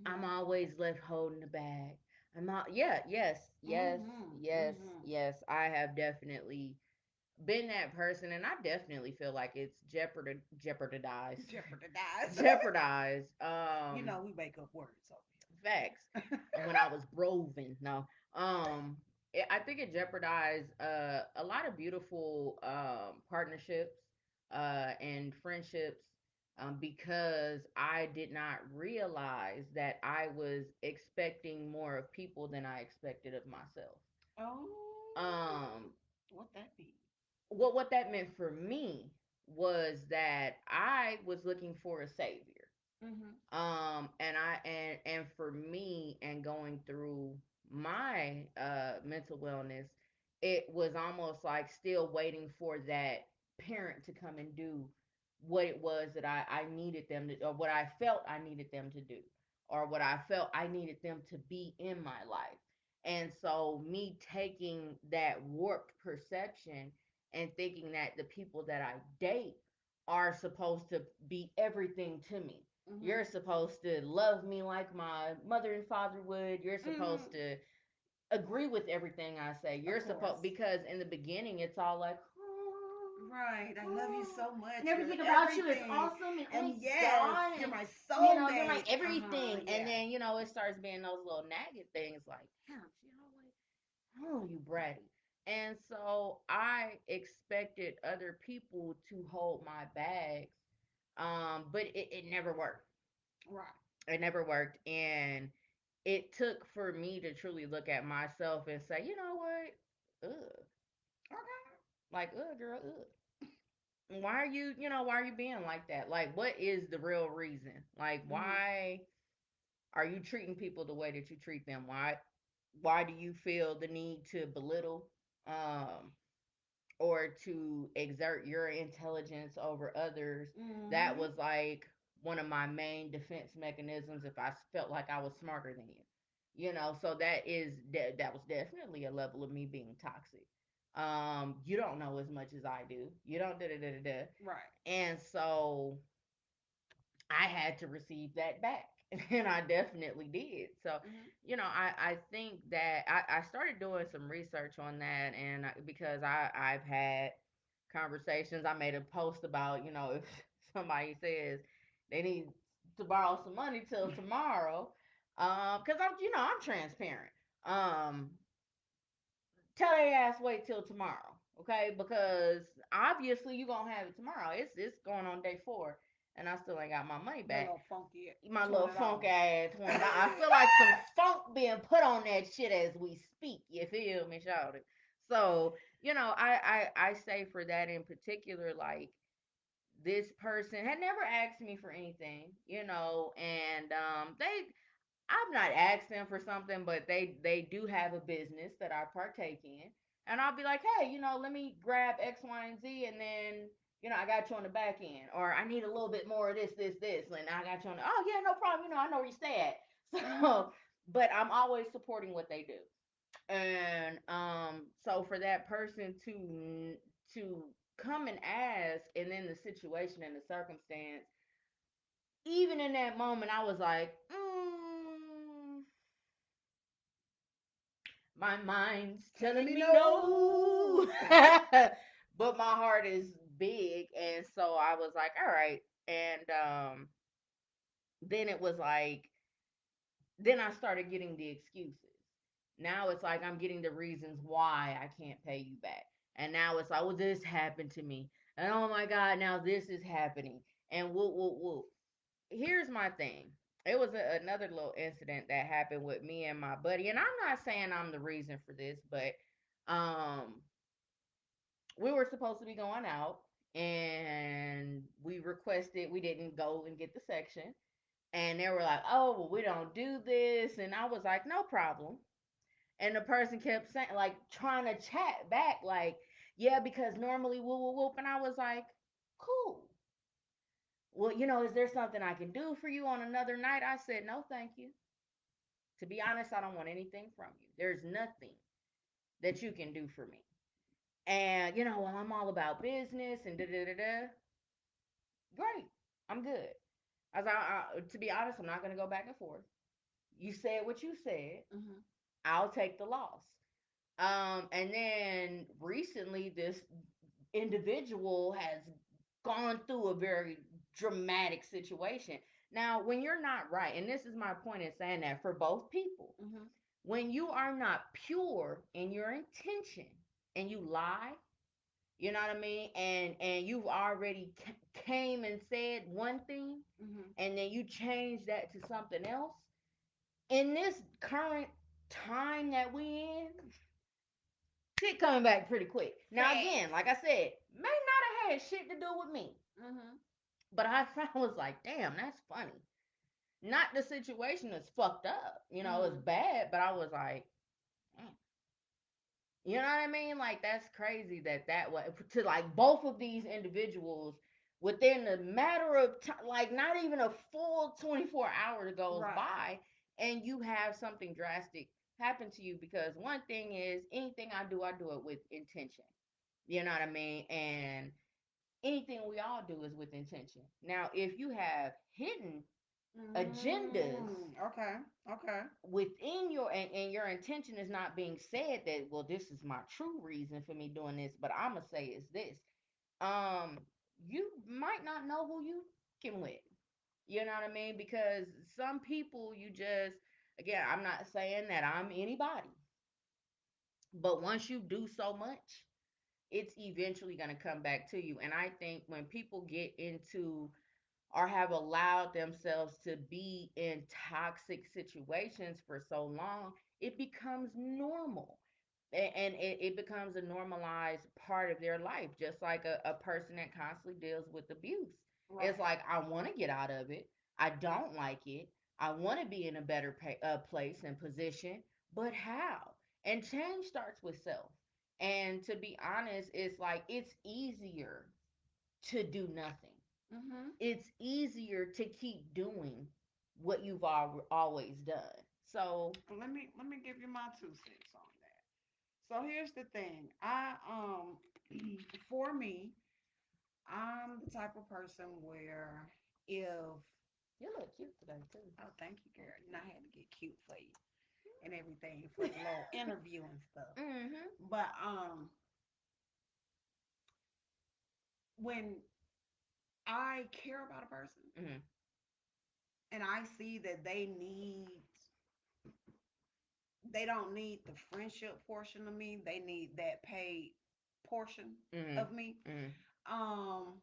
Speaker 2: I'm
Speaker 1: Mm-hmm.
Speaker 2: always left holding the bag. I'm not, yeah, yes, yes,
Speaker 1: Mm-hmm.
Speaker 2: yes,
Speaker 1: Mm-hmm.
Speaker 2: yes. I have definitely been that person, and I definitely feel like it's jeopardized,
Speaker 1: Jeopardized.
Speaker 2: jeopardized.
Speaker 1: We make up words over
Speaker 2: Facts. When I was broven, no. I think it jeopardized a lot of beautiful partnerships and friendships because I did not realize that I was expecting more of people than I expected of myself.
Speaker 1: Oh,
Speaker 2: Um,
Speaker 1: what that mean?
Speaker 2: what that meant for me was that I was looking for a savior.
Speaker 1: Mm-hmm.
Speaker 2: And for me and going through my mental wellness, it was almost like still waiting for that parent to come and do what it was that I needed them to, or what I felt I needed them to do, or what I felt I needed them to be in my life. And so me taking that warped perception and thinking that the people that I date are supposed to be everything to me.
Speaker 1: Mm-hmm.
Speaker 2: You're supposed to love me like my mother and father would. You're
Speaker 1: Mm-hmm.
Speaker 2: supposed to agree with everything I say.
Speaker 1: Of
Speaker 2: You're
Speaker 1: course.
Speaker 2: supposed, because in the beginning it's all like,
Speaker 1: Right. I love you so much.
Speaker 2: and
Speaker 1: You're
Speaker 2: everything about you is
Speaker 1: everything.
Speaker 2: awesome, and oh
Speaker 1: And
Speaker 2: my
Speaker 1: yes,
Speaker 2: god,
Speaker 1: you're
Speaker 2: and
Speaker 1: my
Speaker 2: you're my
Speaker 1: soulmate. Uh-huh.
Speaker 2: everything. And
Speaker 1: Yeah.
Speaker 2: then it starts being those little nagging things like, damn, she always, oh, you bratty. And so I expected other people to hold my bags, but it never worked.
Speaker 1: Right.
Speaker 2: It never worked. And it took for me to truly look at myself and say, you know what? Ugh.
Speaker 1: Okay.
Speaker 2: Like, ugh, girl, ugh. Why are you, why are you being like that? Like, what is the real reason? Like,
Speaker 1: Mhm.
Speaker 2: why are you treating people the way that you treat them? Why do you feel the need to belittle um or to exert your intelligence over others? That
Speaker 1: Mhm.
Speaker 2: was like one of my main defense mechanisms if I felt like I was smarter than you. So that was definitely a level of me being toxic. You don't know as much as I do. You don't da da da da da.
Speaker 1: Right.
Speaker 2: And so I had to receive that back. And I definitely did. So,
Speaker 1: Mhm.
Speaker 2: I think that I started doing some research on that, and because I've had conversations, I made a post about, if somebody says they need to borrow some money till tomorrow, because I'm transparent. Um, Tell their ass wait till tomorrow, okay? Because obviously you gonna have it tomorrow. It's going on day 4, and I still ain't got my money
Speaker 1: That
Speaker 2: back.
Speaker 1: little funky
Speaker 2: My little funk
Speaker 1: $20.
Speaker 2: ass $20. I feel like some funk being put on that shit as we speak. You feel me, shouted. So I say for that in particular, like this person had never asked me for anything, and I've not asked them for something, but they do have a business that I partake in, and I'll be like, hey, let me grab X, Y, and Z, and then I got you on the back end, or I need a little bit more of this, and I got you on the. Oh yeah, no problem. I know where you stay at.
Speaker 1: Mhm.
Speaker 2: So, but I'm always supporting what they do, and so for that person to come and ask, and then the situation and the circumstance, even in that moment, I was like, my mind's
Speaker 1: Telling
Speaker 2: telling
Speaker 1: me
Speaker 2: me no.
Speaker 1: no.
Speaker 2: But my heart is big. And so I was like, all right. And then it was like, then I started getting the excuses. Now it's like I'm getting the reasons why I can't pay you back. And now it's like, well, this happened to me. And oh my God, now this is happening. And whoop, whoop, whoop. Here's my thing. It was another little incident that happened with me and my buddy, and I'm not saying I'm the reason for this, but um, we were supposed to be going out, and we requested we didn't go and get the section, and they were like, "Oh, well, we don't do this," and I was like, "No problem." And the person kept saying, like, trying to chat back, like, "Yeah, because normally whoop whoop whoop," and I was like, "Cool. Well, is there something I can do for you on another night?" I said, "No, thank you. To be honest, I don't want anything from you. There's nothing that you can do for me." And, well, I'm all about business and da da da da. Great. I'm good. To be honest, I'm not going to go back and forth. You said what you said.
Speaker 1: Mhm.
Speaker 2: I'll take the loss. And then recently, this individual has gone through a very dramatic situation. Now, when you're not right, and this is my point in saying that for both people,
Speaker 1: Mhm.
Speaker 2: when you are not pure in your intention and you lie, you know what I mean, and you've already came and said one thing,
Speaker 1: Mhm.
Speaker 2: and then you change that to something else. In this current time that we in, shit coming back pretty quick. Now again,
Speaker 1: Facts.
Speaker 2: like I said, may not have had shit to do with me,
Speaker 1: Mhm.
Speaker 2: but I found was like, damn, that's funny. Not the situation is fucked up, it's
Speaker 1: Mhm.
Speaker 2: bad, but I was like, mm. You know what I mean? Like that's crazy that way to like both of these individuals within a matter of time, like not even a full 24 hours goes
Speaker 1: Right.
Speaker 2: by, and you have something drastic happen to you. Because one thing is, anything I do it with intention. You know what I mean? And anything we all do is with intention. Now, if you have hidden agendas
Speaker 1: Okay. Okay.
Speaker 2: within and your intention is not being said, that, well, this is my true reason for me doing this, but I'm gonna say is this, um you might not know who you can with, you know what I mean? Because some people, you just, again, I'm not saying that I'm anybody, but once you do so much, it's eventually going to come back to you. And I think when people get into or have allowed themselves to be in toxic situations for so long, it becomes normal. And it becomes a normalized part of their life, just like a person that constantly deals with abuse.
Speaker 1: Right.
Speaker 2: It's like, I want to get out of it. I don't like it. I want to be in a better place and position, but how? And change starts with self. And to be honest, it's like it's easier to do nothing.
Speaker 1: Mm-hmm.
Speaker 2: It's easier to keep doing what you've always done. So,
Speaker 1: Let me give you my 2 cents on that. So here's the thing. For me, I'm the type of person where if
Speaker 2: you look cute today too.
Speaker 1: oh, thank you, girl. You know I had to get cute for you and everything for the little interview and stuff.
Speaker 2: Mm-hmm.
Speaker 1: But when I care about a person
Speaker 2: Mm-hmm.
Speaker 1: and I see that they don't need the friendship portion of me, they need that paid portion
Speaker 2: Mm-hmm.
Speaker 1: of me.
Speaker 2: Mm-hmm.
Speaker 1: Um,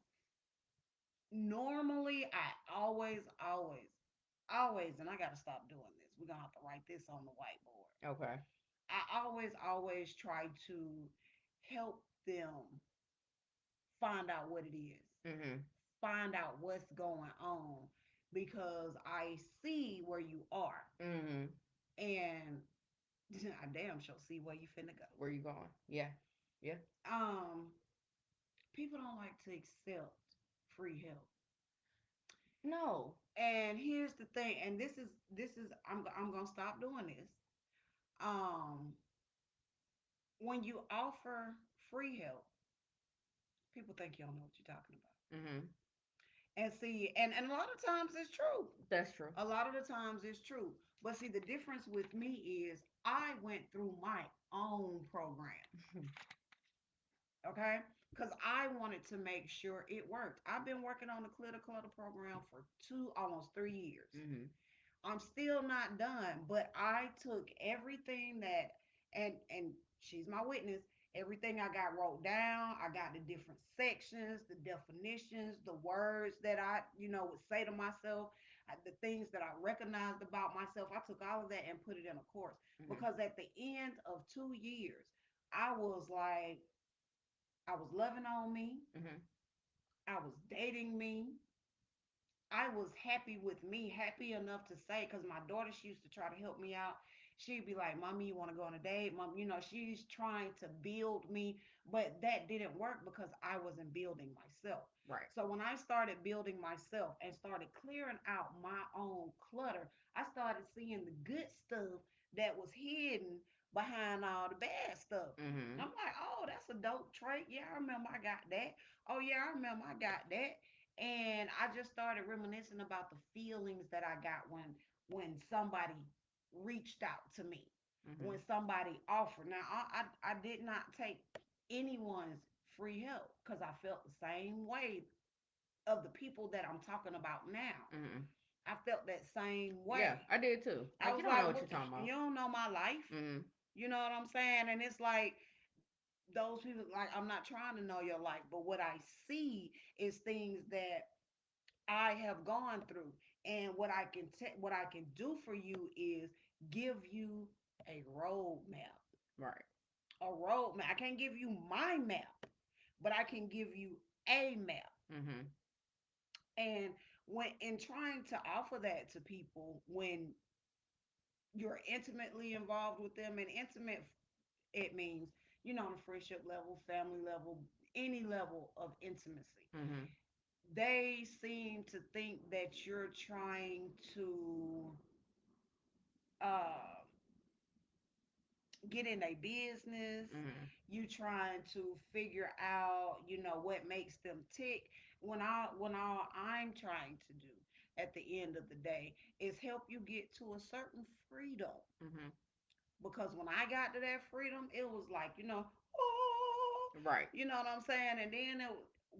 Speaker 1: Normally I always, and I gotta stop doing this. We're gonna have to write this on the whiteboard.
Speaker 2: Okay.
Speaker 1: I always try to help them find out what it is,
Speaker 2: Mm-hmm.
Speaker 1: find out what's going on, because I see where you are,
Speaker 2: Mm-hmm.
Speaker 1: and I damn sure see where you finna go.
Speaker 2: Where you going? Yeah. Yeah.
Speaker 1: Um, People don't like to accept free help.
Speaker 2: No.
Speaker 1: And here's the thing, and this is I'm gonna stop doing this. Um, when you offer free help, people think you don't know what you're talking about.
Speaker 2: Mm-hmm.
Speaker 1: And see, and a lot of times it's true.
Speaker 2: That's true.
Speaker 1: A lot of the times it's true. But see, the difference with me is I went through my own program, okay? Because I wanted to make sure it worked. I've been working on the Clear the Clutter program for almost 3 years.
Speaker 2: Mm-hmm.
Speaker 1: I'm still not done, but I took everything that and she's my witness. Everything I got wrote down, I got the different sections, the definitions, the words that I, would say to myself, the things that I recognized about myself. I took all of that and put it in a course
Speaker 2: Mm-hmm.
Speaker 1: because at the end of 2 years, I was like, I was loving on me,
Speaker 2: Mm-hmm.
Speaker 1: I was dating me, I was happy with me, happy enough to say, because my daughter, she used to try to help me out. She'd be like, Mommy, you want to go on a date? Mom, she's trying to build me, but that didn't work because I wasn't building myself.
Speaker 2: Right.
Speaker 1: So when I started building myself and started clearing out my own clutter, I started seeing the good stuff that was hidden behind all the bad stuff.
Speaker 2: Mm-hmm.
Speaker 1: I'm like, oh, that's a dope trait. Yeah, I remember I got that. Oh, yeah, I remember I got that. And I just started reminiscing about the feelings that I got when somebody reached out to me,
Speaker 2: Mm-hmm.
Speaker 1: when somebody offered. Now I did not take anyone's free help because I felt the same way of the people that I'm talking about now.
Speaker 2: Mm-hmm.
Speaker 1: I felt that same
Speaker 2: Yeah,
Speaker 1: way.
Speaker 2: I did too.
Speaker 1: I
Speaker 2: Like, you
Speaker 1: was
Speaker 2: don't know
Speaker 1: like,
Speaker 2: what
Speaker 1: what,
Speaker 2: you're talking about.
Speaker 1: you don't know my life.
Speaker 2: Mm-hmm.
Speaker 1: You know what I'm saying? And it's like those people, like, I'm not trying to know your life, but what I see is things that I have gone through. And what I can do for you is give you a roadmap.
Speaker 2: Right.
Speaker 1: A roadmap. I can't give you my map, but I can give you a map.
Speaker 2: Mm-hmm.
Speaker 1: And when in trying to offer that to people, when you're intimately involved with them, and intimate, it means, on a friendship level, family level, any level of intimacy,
Speaker 2: Mm-hmm.
Speaker 1: they seem to think that you're trying to uh, get in a business.
Speaker 2: Mm-hmm.
Speaker 1: You trying to figure out, what makes them tick. When all I'm trying to do at the end of the day is help you get to a certain freedom.
Speaker 2: Mm-hmm.
Speaker 1: Because when I got to that freedom, it was like, oh,
Speaker 2: Right.
Speaker 1: you know what I'm saying? And then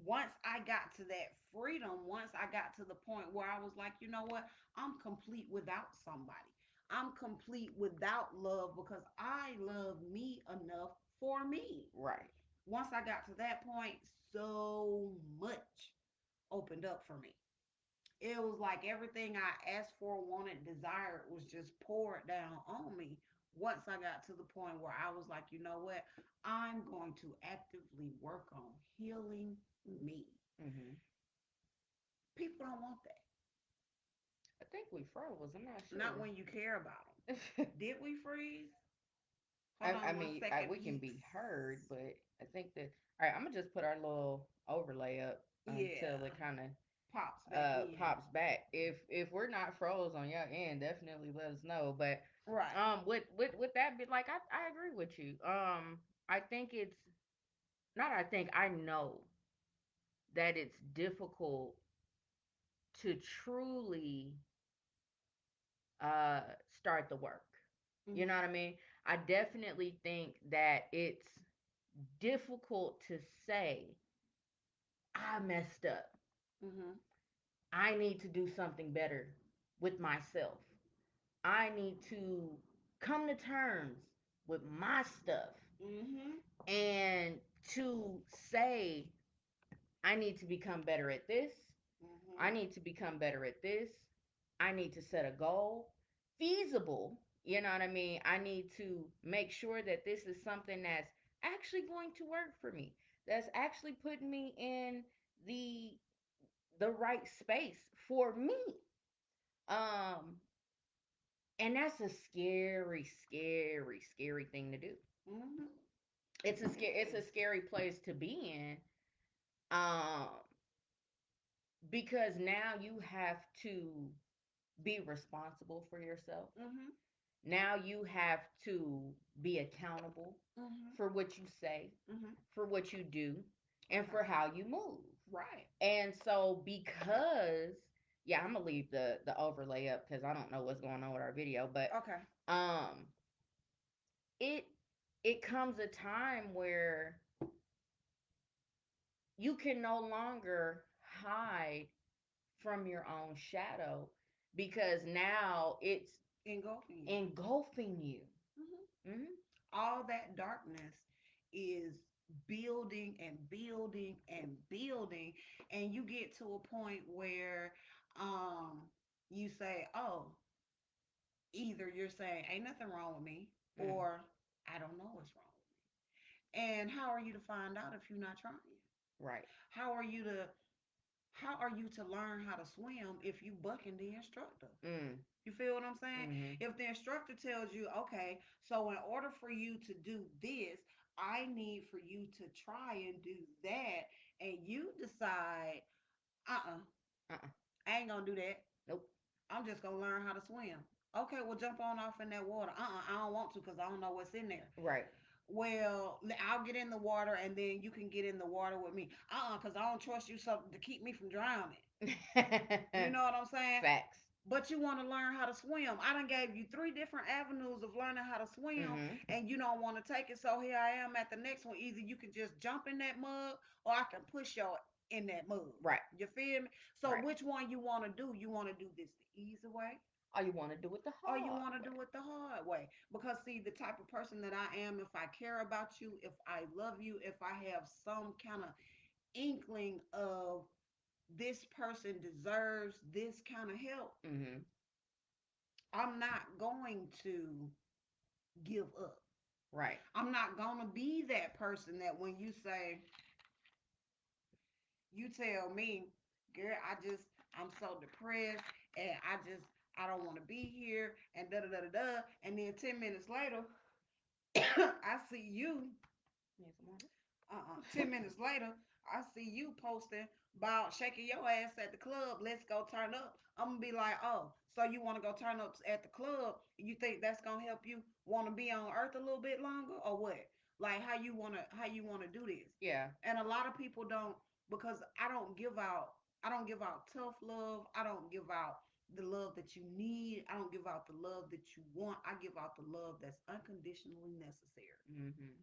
Speaker 1: once I got to that freedom, once I got to the point where I was like, you know what? I'm complete without somebody. I'm complete without love because I love me enough for me.
Speaker 2: Right.
Speaker 1: Once I got to that point, so much opened up for me. It was like everything I asked for, wanted, desired was just poured down on me. Once I got to the point where I was like, you know what? I'm going to actively work on healing me.
Speaker 2: Mhm.
Speaker 1: People don't want that.
Speaker 2: I think we froze. I'm not
Speaker 1: Not
Speaker 2: sure.
Speaker 1: when you care about them. Did we freeze? Hold
Speaker 2: I
Speaker 1: on one
Speaker 2: mean,
Speaker 1: second,
Speaker 2: we can
Speaker 1: peeps.
Speaker 2: be heard, but I think that. All right, I'm gonna just put our little overlay up until it
Speaker 1: Yeah,
Speaker 2: kind of
Speaker 1: pops back in.
Speaker 2: pops back. If we're not froze on your end, definitely let us know. But
Speaker 1: Right.
Speaker 2: with that bit, like I agree with you. I think it's not. I think I know that it's difficult to truly uh start the work. You know
Speaker 1: Mhm.
Speaker 2: what I mean? I definitely think that it's difficult to say I messed up.
Speaker 1: Mhm.
Speaker 2: I need to do something better with myself. I need to come to terms with my stuff
Speaker 1: Mhm.
Speaker 2: and to say I need to become better at this. I
Speaker 1: Mhm.
Speaker 2: need to become better at this. I need to set a goal, feasible. You know what I mean? I need to make sure that this is something that's actually going to work for me. That's actually putting me in the the right space for me. Um and that's a scary, scary, scary thing to do.
Speaker 1: Mhm.
Speaker 2: It's a scary place to be in. Um because now you have to be responsible for yourself.
Speaker 1: Mhm.
Speaker 2: Now you have to be accountable
Speaker 1: Mhm.
Speaker 2: for what you say,
Speaker 1: Mhm.
Speaker 2: for what you do, and
Speaker 1: Okay.
Speaker 2: for how you move.
Speaker 1: Right.
Speaker 2: And so because yeah, I'm gonna leave the overlay up because I don't know what's going on with our video, but
Speaker 1: Okay.
Speaker 2: um it it comes a time where you can no longer hide from your own shadow because now it's
Speaker 1: Engulfing you.
Speaker 2: engulfing you.
Speaker 1: Mhm.
Speaker 2: Hmm.
Speaker 1: All that darkness is building and building and building, and you get to a point where um you say, "Oh, either you're saying ain't nothing wrong with me,
Speaker 2: Mm,
Speaker 1: or I don't know what's wrong with me." And how are you to find out if you're not trying?
Speaker 2: right.
Speaker 1: How are you to how are you to learn how to swim if you bucking the instructor?
Speaker 2: Mm,
Speaker 1: You feel what I'm saying?
Speaker 2: mm-hmm.
Speaker 1: If the instructor tells you, okay, so in order for you to do this, I need for you to try and do that, and you decide, uh-uh,
Speaker 2: Uh-uh.
Speaker 1: I ain't gonna do that.
Speaker 2: Nope.
Speaker 1: I'm just gonna learn how to swim. Okay, well, jump on off in that water. I don't want to because I don't know what's in there.
Speaker 2: Right.
Speaker 1: Well, I'll get in the water and then you can get in the water with me. Because I don't trust you something to keep me from drowning. You know what I'm saying?
Speaker 2: Facts.
Speaker 1: But you want to learn how to swim. I done gave you three different avenues of learning how to swim,
Speaker 2: Mm-hmm.
Speaker 1: and you don't want to take it. So here I am at the next one. Either you can just jump in that mug, or I can push you in that mug.
Speaker 2: Right.
Speaker 1: You feel me? So
Speaker 2: Right.
Speaker 1: which one you want to do? You want to do this the easy way,
Speaker 2: Or you want to do it the
Speaker 1: or you
Speaker 2: hard
Speaker 1: want to
Speaker 2: way.
Speaker 1: do it the hard way? Because see, the type of person that I am, if I care about you, if I love you, if I have some kind of inkling of this person deserves this kind of help,
Speaker 2: Mm-hmm.
Speaker 1: I'm not going to give up.
Speaker 2: Right.
Speaker 1: I'm not going to be that person that when you say, you tell me, girl, I'm so depressed and I don't want to be here and da da da da da. And then 10 minutes later, I see you
Speaker 2: Need some water?
Speaker 1: 10 minutes later, I see you posting about shaking your ass at the club. Let's go turn up. I'm gonna be like, oh, so you want to go turn up at the club? You think that's gonna help you want to be on Earth a little bit longer, or what? Like how you wanna do this?
Speaker 2: Yeah.
Speaker 1: And a lot of people don't because I don't give out tough love. I don't give out the love that you need. I don't give out the love that you want. I give out the love that's unconditionally necessary.
Speaker 2: Mm-hmm.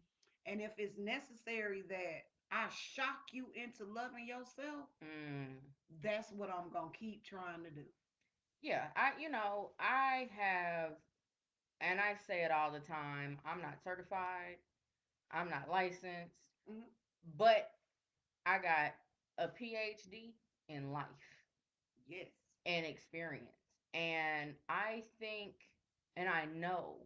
Speaker 1: And if it's necessary that I shock you into loving yourself,
Speaker 2: Mm.
Speaker 1: that's what I'm going to keep trying to do.
Speaker 2: Yeah. I have, and I say it all the time. I'm not certified. I'm not licensed,
Speaker 1: Mhm.
Speaker 2: but I got a PhD in life.
Speaker 1: Yes.
Speaker 2: and experience. And I think, and I know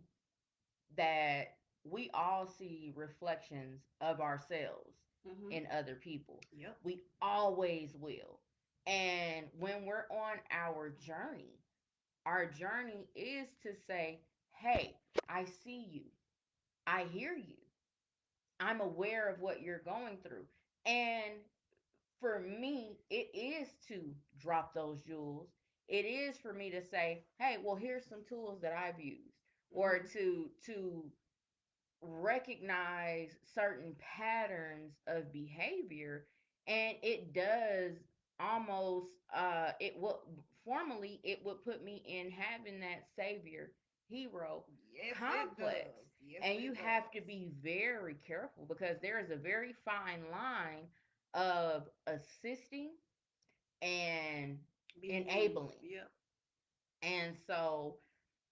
Speaker 2: that we all see reflections of ourselves
Speaker 1: Mhm.
Speaker 2: in other people.
Speaker 1: Yep.
Speaker 2: We always will. And when we're on our journey is to say, hey, I see you, I hear you, I'm aware of what you're going through. And for me, it is to drop those jewels. It is for me to say, hey, well, here's some tools that I've used, or
Speaker 1: Mhm.
Speaker 2: to recognize certain patterns of behavior. And it does almost it will formally it would put me in having that savior hero
Speaker 1: Yes, it
Speaker 2: complex.
Speaker 1: does. Yes,
Speaker 2: And you
Speaker 1: it
Speaker 2: have to
Speaker 1: does.
Speaker 2: be very careful because there is a very fine line of assisting and
Speaker 1: Being used.
Speaker 2: enabling.
Speaker 1: Yep.
Speaker 2: And so,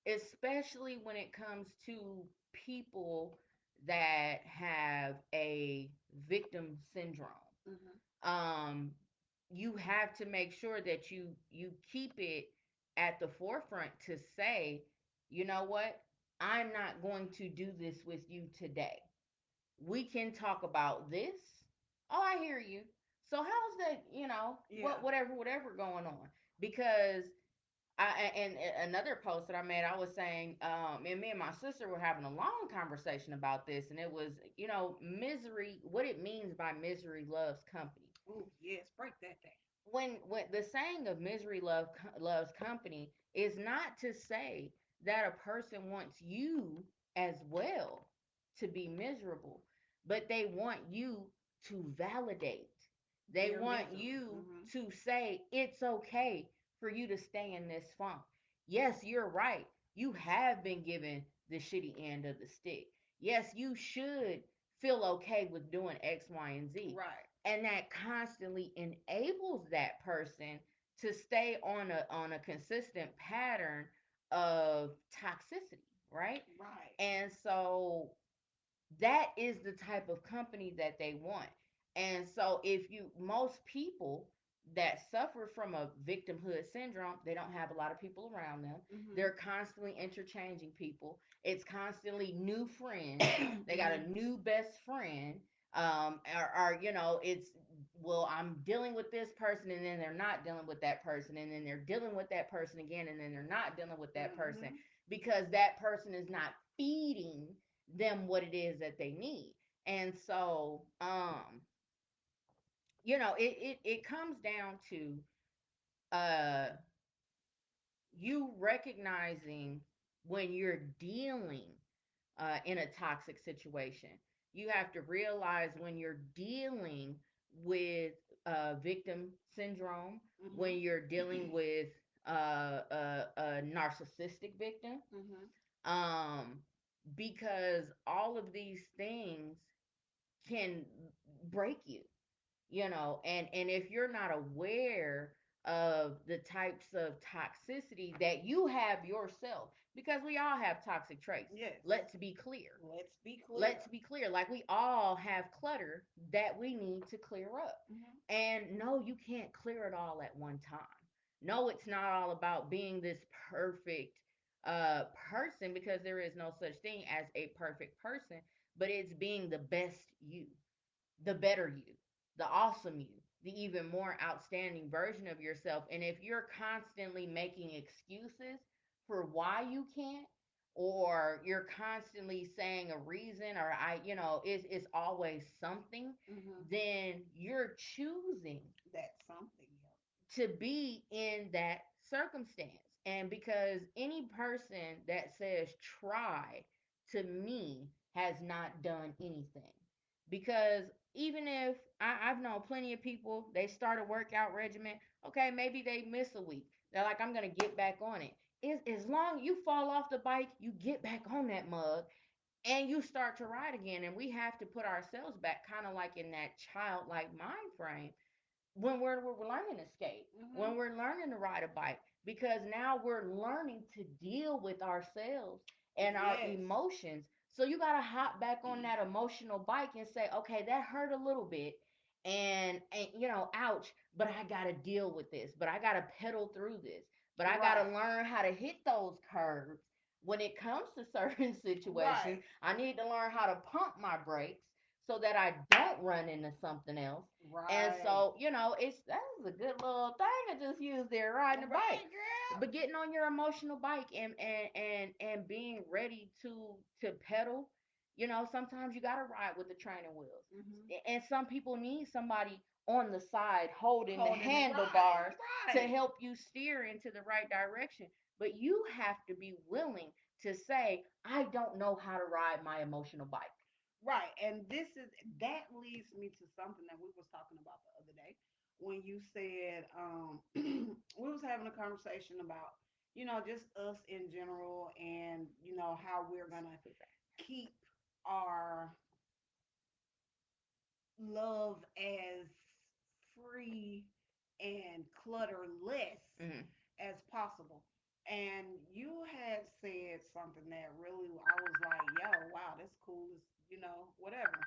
Speaker 2: especially when it comes to people that have a victim syndrome,
Speaker 1: Mhm.
Speaker 2: um, you have to make sure that you keep it at the forefront to say, you know what, I'm not going to do this with you today. We can talk about this. Oh, I hear you. So how's that,
Speaker 1: Yeah.
Speaker 2: whatever going on? Because and another post that I made, I was saying, and me and my sister were having a long conversation about this, and it was, misery, what it means by misery loves company.
Speaker 1: Oh, yes. Break that down.
Speaker 2: When the saying of loves company is not to say that a person wants you as well to be miserable, but they want you to validate. They
Speaker 1: Their
Speaker 2: want
Speaker 1: misery.
Speaker 2: you
Speaker 1: Mhm.
Speaker 2: to say it's okay for you to stay in this funk. Yes, you're right. You have been given the shitty end of the stick. Yes, you should feel okay with doing X, Y, and Z.
Speaker 1: Right.
Speaker 2: And that constantly enables that person to stay on a consistent pattern of toxicity, right?
Speaker 1: Right.
Speaker 2: And so that is the type of company that they want. And so if you most people that suffer from a victimhood syndrome, they don't have a lot of people around them.
Speaker 1: Mhm.
Speaker 2: They're constantly interchanging people. It's constantly new friends. They got
Speaker 1: Mhm.
Speaker 2: a new best friend. Or it's, well, I'm dealing with this person and then they're not dealing with that person and then they're dealing with that person again and then they're not dealing with that person
Speaker 1: Mhm.
Speaker 2: because that person is not feeding them what it is that they need. And so, it comes down to uh you recognizing when you're dealing in a toxic situation. You have to realize when you're dealing with victim syndrome, when
Speaker 1: Mhm.
Speaker 2: you're dealing with a narcissistic victim,
Speaker 1: Mhm.
Speaker 2: um, because all of these things can break you, and if you're not aware of the types of toxicity that you have yourself, because we all have toxic traits.
Speaker 1: Yes.
Speaker 2: Let's be clear.
Speaker 1: Let's be clear.
Speaker 2: Let's be clear. Like, we all have clutter that we need to clear up.
Speaker 1: Mhm.
Speaker 2: And no, you can't clear it all at one time. No, it's not all about being this perfect person, because there is no such thing as a perfect person, but it's being the best you, the better you, the awesome you, the even more outstanding version of yourself. And if you're constantly making excuses for why you can't, or you're constantly saying a reason, or it's always something,
Speaker 1: Mhm.
Speaker 2: then you're choosing
Speaker 1: That's something. Yep.
Speaker 2: to be in that circumstance. And because any person that says try, to me, has not done anything. Because even if I've known plenty of people, they start a workout regimen, okay, maybe they miss a week. They're like, I'm going to get back on it. As long you fall off the bike, you get back on that mug and you start to ride again. And we have to put ourselves back kind of like in that childlike mind frame when we're learning to skate,
Speaker 1: Mhm.
Speaker 2: when we're learning to ride a bike, because now we're learning to deal with ourselves and our
Speaker 1: Yes.
Speaker 2: emotions. So you got to hop back on that emotional bike and say, okay, that hurt a little bit, and ouch, but I got to deal with this, but I got to pedal through this, but I got to
Speaker 1: Right.
Speaker 2: learn how to hit those curves when it comes to certain situations.
Speaker 1: Right.
Speaker 2: I need to learn how to pump my brakes so that I don't run into something else. And
Speaker 1: Right.
Speaker 2: so, it's that's a good little thing I just used there, riding a bike.
Speaker 1: Right, girl.
Speaker 2: But getting on your emotional bike and being ready to pedal, sometimes you gotta ride with the training wheels.
Speaker 1: Hmm.
Speaker 2: And some people need somebody on the side holding the
Speaker 1: Holding it right.
Speaker 2: handlebars to
Speaker 1: Right.
Speaker 2: help you steer into the right direction. But you have to be willing to say, I don't know how to ride my emotional bike.
Speaker 1: Right. And that leads me to something that we was talking about the other day when you said we was having a conversation about, just us in general and, how we're gonna keep our love as free and clutterless
Speaker 2: Mm-hmm.
Speaker 1: as possible. And you had said something that really, I was like, yo, wow, that's cool. It's, whatever.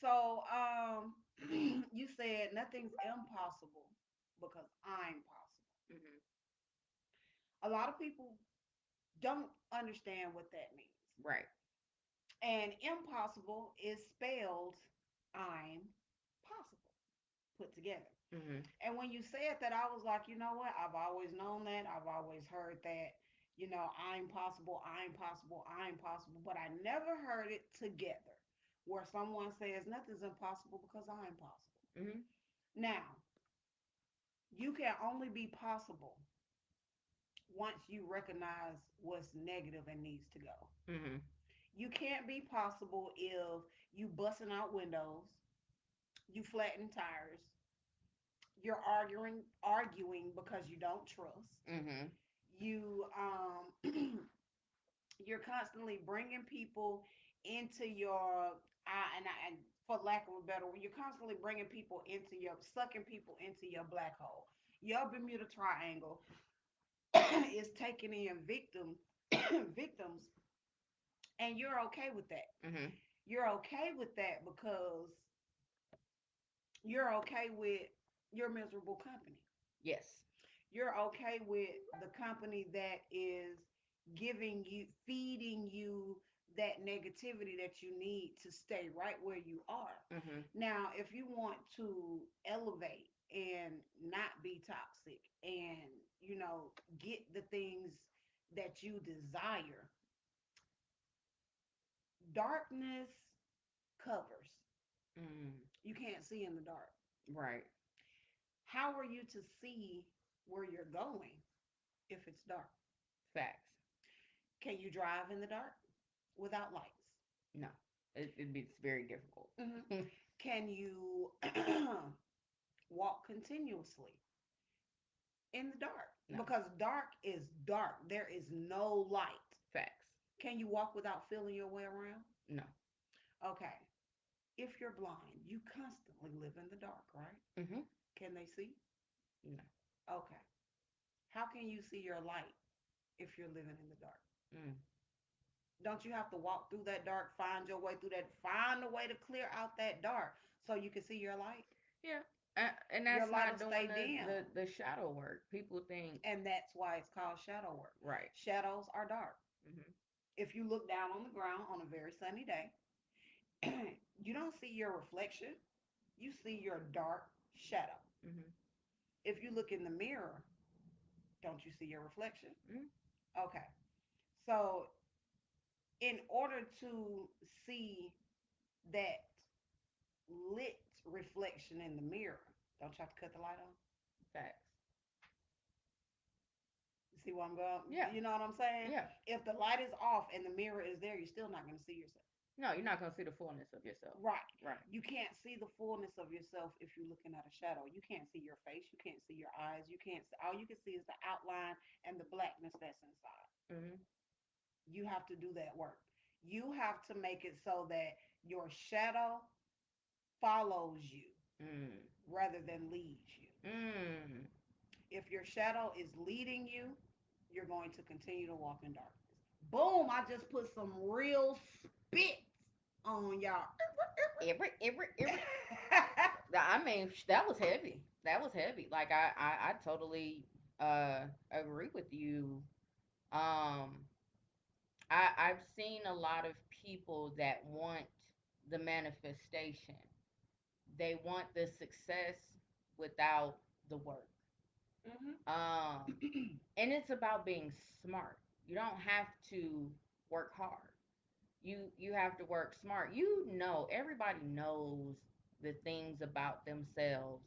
Speaker 1: So, you said nothing's impossible because I'm possible.
Speaker 2: Mm-hmm.
Speaker 1: A lot of people don't understand what that means.
Speaker 2: Right.
Speaker 1: And impossible is spelled I'm possible put together.
Speaker 2: Mm-hmm.
Speaker 1: And when you said that, I was like, you know what? I've always known that. I've always heard that, I'm possible, I'm possible, I'm possible. But I never heard it together where someone says nothing's impossible because I'm possible.
Speaker 2: Mm-hmm.
Speaker 1: Now, you can only be possible once you recognize what's negative and needs to go.
Speaker 2: Mm-hmm.
Speaker 1: You can't be possible if you busting out windows, you flatten tires, you're arguing because you don't trust.
Speaker 2: Mm-hmm.
Speaker 1: You you're constantly bringing people into your and for lack of a better word, you're constantly bringing people into your sucking people into your black hole. Your Bermuda Triangle is taking in victims, and you're okay with that.
Speaker 2: Mm-hmm.
Speaker 1: You're okay with that because you're okay with your miserable company.
Speaker 2: Yes.
Speaker 1: You're okay with the company that is feeding you that negativity that you need to stay right where you are.
Speaker 2: Mm-hmm.
Speaker 1: Now, if you want to elevate and not be toxic and, get the things that you desire, darkness covers.
Speaker 2: Mm.
Speaker 1: You can't see in the dark.
Speaker 2: Right.
Speaker 1: How are you to see where you're going if it's dark?
Speaker 2: Facts.
Speaker 1: Can you drive in the dark without lights?
Speaker 2: No. It's very difficult.
Speaker 1: Hmm. Can you walk continuously in the dark?
Speaker 2: No.
Speaker 1: Because dark is dark. There is no light.
Speaker 2: Facts.
Speaker 1: Can you walk without feeling your way around?
Speaker 2: No.
Speaker 1: Okay. If you're blind, you constantly live in the dark, right?
Speaker 2: Mm-hmm.
Speaker 1: Can they see?
Speaker 2: No.
Speaker 1: Okay. How can you see your light if you're living in the dark?
Speaker 2: Mm.
Speaker 1: Don't you have to walk through that dark, find your way through that, find a way to clear out that dark so you can see your light?
Speaker 2: Yeah. And
Speaker 1: Your
Speaker 2: that's
Speaker 1: light will
Speaker 2: not
Speaker 1: stay
Speaker 2: doing
Speaker 1: dim.
Speaker 2: the shadow work. People think,
Speaker 1: And that's why it's called shadow work.
Speaker 2: right.
Speaker 1: Shadows are dark.
Speaker 2: Mm-hmm.
Speaker 1: If you look down on the ground on a very sunny day, you don't see your reflection, you see your dark shadow.
Speaker 2: Mm-hmm.
Speaker 1: If you look in the mirror, don't you see your reflection?
Speaker 2: Mm-hmm.
Speaker 1: Okay. So, in order to see that lit reflection in the mirror, don't you have to cut the light on?
Speaker 2: Facts.
Speaker 1: You see what I'm going?
Speaker 2: Yeah.
Speaker 1: You know what I'm saying?
Speaker 2: Yeah.
Speaker 1: If the light is off and the mirror is there, you're still not going to see yourself.
Speaker 2: No, you're not gonna see the fullness of yourself.
Speaker 1: Right.
Speaker 2: Right.
Speaker 1: You can't see the fullness of yourself if you're looking at a shadow. You can't see your face. You can't see your eyes. You can't see, all you can see is the outline and the blackness that's inside.
Speaker 2: Mm-hmm.
Speaker 1: You have to do that work. You have to make it so that your shadow follows you
Speaker 2: Mm.
Speaker 1: rather than leads you.
Speaker 2: Mm.
Speaker 1: If your shadow is leading you, you're going to continue to walk in darkness. Boom, I just put some real spit on y'all.
Speaker 2: Every. I mean, that was heavy. That was heavy. Like I totally agree with you. Um, I've seen a lot of people that want the manifestation. They want the success without the work. Um, and it's about being smart. You don't have to work hard. You have to work smart. You know, everybody knows the things about themselves.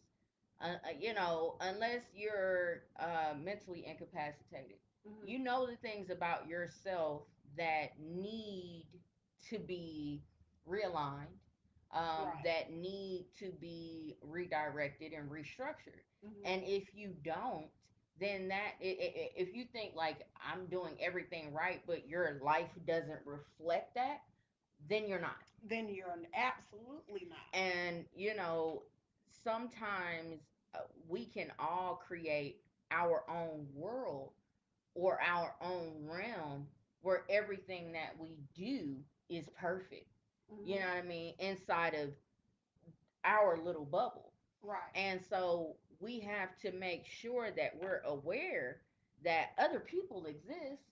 Speaker 2: Unless you're mentally incapacitated, you know the things about yourself that need to be realigned,
Speaker 1: Right.
Speaker 2: that need to be redirected and restructured. And
Speaker 1: Mhm.
Speaker 2: if you don't, then if you think like I'm doing everything right, but your life doesn't reflect that, then you're not.
Speaker 1: Then you're absolutely not.
Speaker 2: And sometimes we can all create our own world or our own realm where everything that we do is perfect. You know
Speaker 1: Mhm.
Speaker 2: what I mean? Inside of our little bubble.
Speaker 1: Right.
Speaker 2: And so we have to make sure that we're aware that other people exist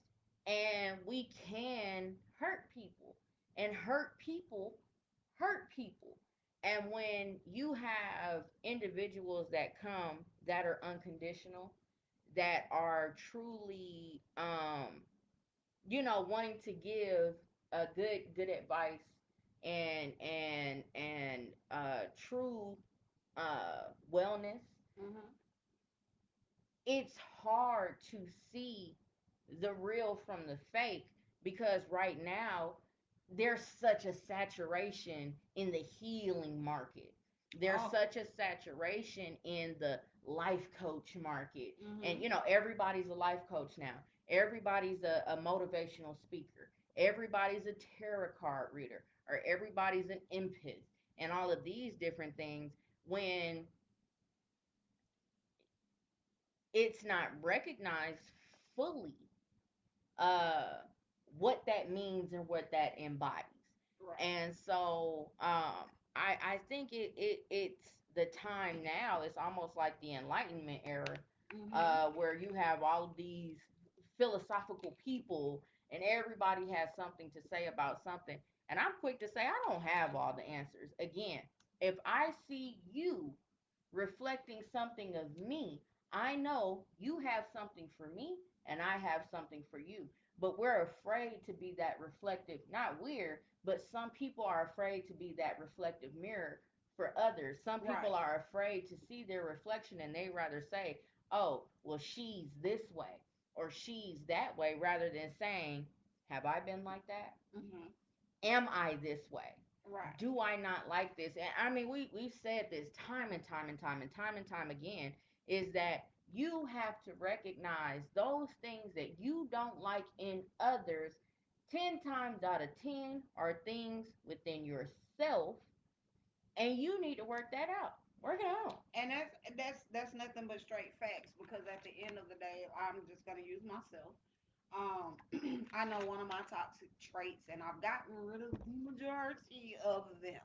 Speaker 2: and we can hurt people. And hurt people. And when you have individuals that come that are unconditional, that are truly wanting to give a good advice and true wellness,
Speaker 1: Mhm.
Speaker 2: it's hard to see the real from the fake because right now there's such a saturation in the healing market. There's
Speaker 1: Oh.
Speaker 2: such a saturation in the life coach market. And
Speaker 1: Mhm.
Speaker 2: everybody's a life coach now. Everybody's a motivational speaker. Everybody's a tarot card reader or everybody's an empath and all of these different things when it's not recognized fully uh what that means and what that embodies.
Speaker 1: Right.
Speaker 2: And so I think it's the time now. It's almost like the Enlightenment era,
Speaker 1: Mhm.
Speaker 2: where you have all of these philosophical people and everybody has something to say about something. And I'm quick to say I don't have all the answers. Again, if I see you reflecting something of me, I know you have something for me and I have something for you. But we're afraid to be that reflective, not weird, but some people are afraid to be that reflective mirror for others. Some
Speaker 1: Right.
Speaker 2: people are afraid to see their reflection and they rather say, oh, well, she's this way or she's that way, rather than saying, have I been like that?
Speaker 1: Mhm.
Speaker 2: Am I this way?
Speaker 1: Right.
Speaker 2: Do I not like this? And I mean, we've said this time and time and time and time and time again, is that you have to recognize those things that you don't like in others 10 times out of 10 are things within yourself, and you need to work that out. Work it out.
Speaker 1: And that's nothing but straight facts because at the end of the day, I'm just gonna use myself. Um, I know one of my toxic traits, and I've gotten rid of the majority of them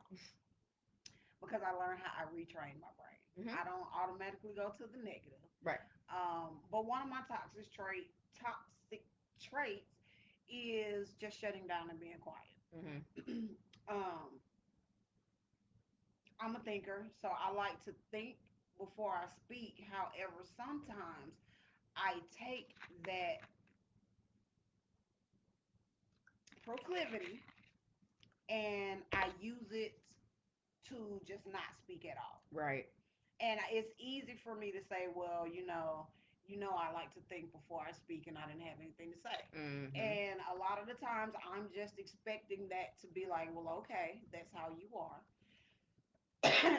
Speaker 1: because I learned how I retrain my brain.
Speaker 2: Hmm.
Speaker 1: I don't automatically go to the negative.
Speaker 2: Right.
Speaker 1: But one of my toxic traits is just shutting down and being quiet.
Speaker 2: Hmm.
Speaker 1: um, I'm a thinker, so I like to think before I speak. However, sometimes I take that proclivity and I use it to just not speak at all.
Speaker 2: Right.
Speaker 1: And it's easy for me to say, well, I like to think before I speak, and I didn't have anything to say.
Speaker 2: Hmm.
Speaker 1: And a lot of the times, I'm just expecting that to be like, well, okay, that's how you are,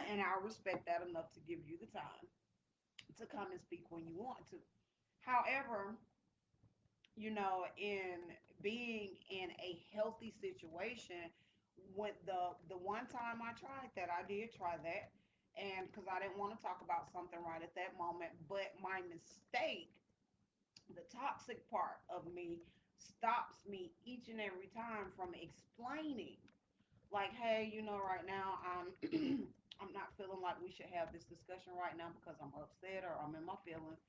Speaker 1: and I'll respect that enough to give you the time to come and speak when you want to. However, in being in a healthy situation, when the one time I tried that, I did try that, and because I didn't want to talk about something right at that moment, but my mistake, the toxic part of me, stops me each and every time from explaining, like, hey, right now I'm I'm not feeling like we should have this discussion right now because I'm upset or I'm in my feelings.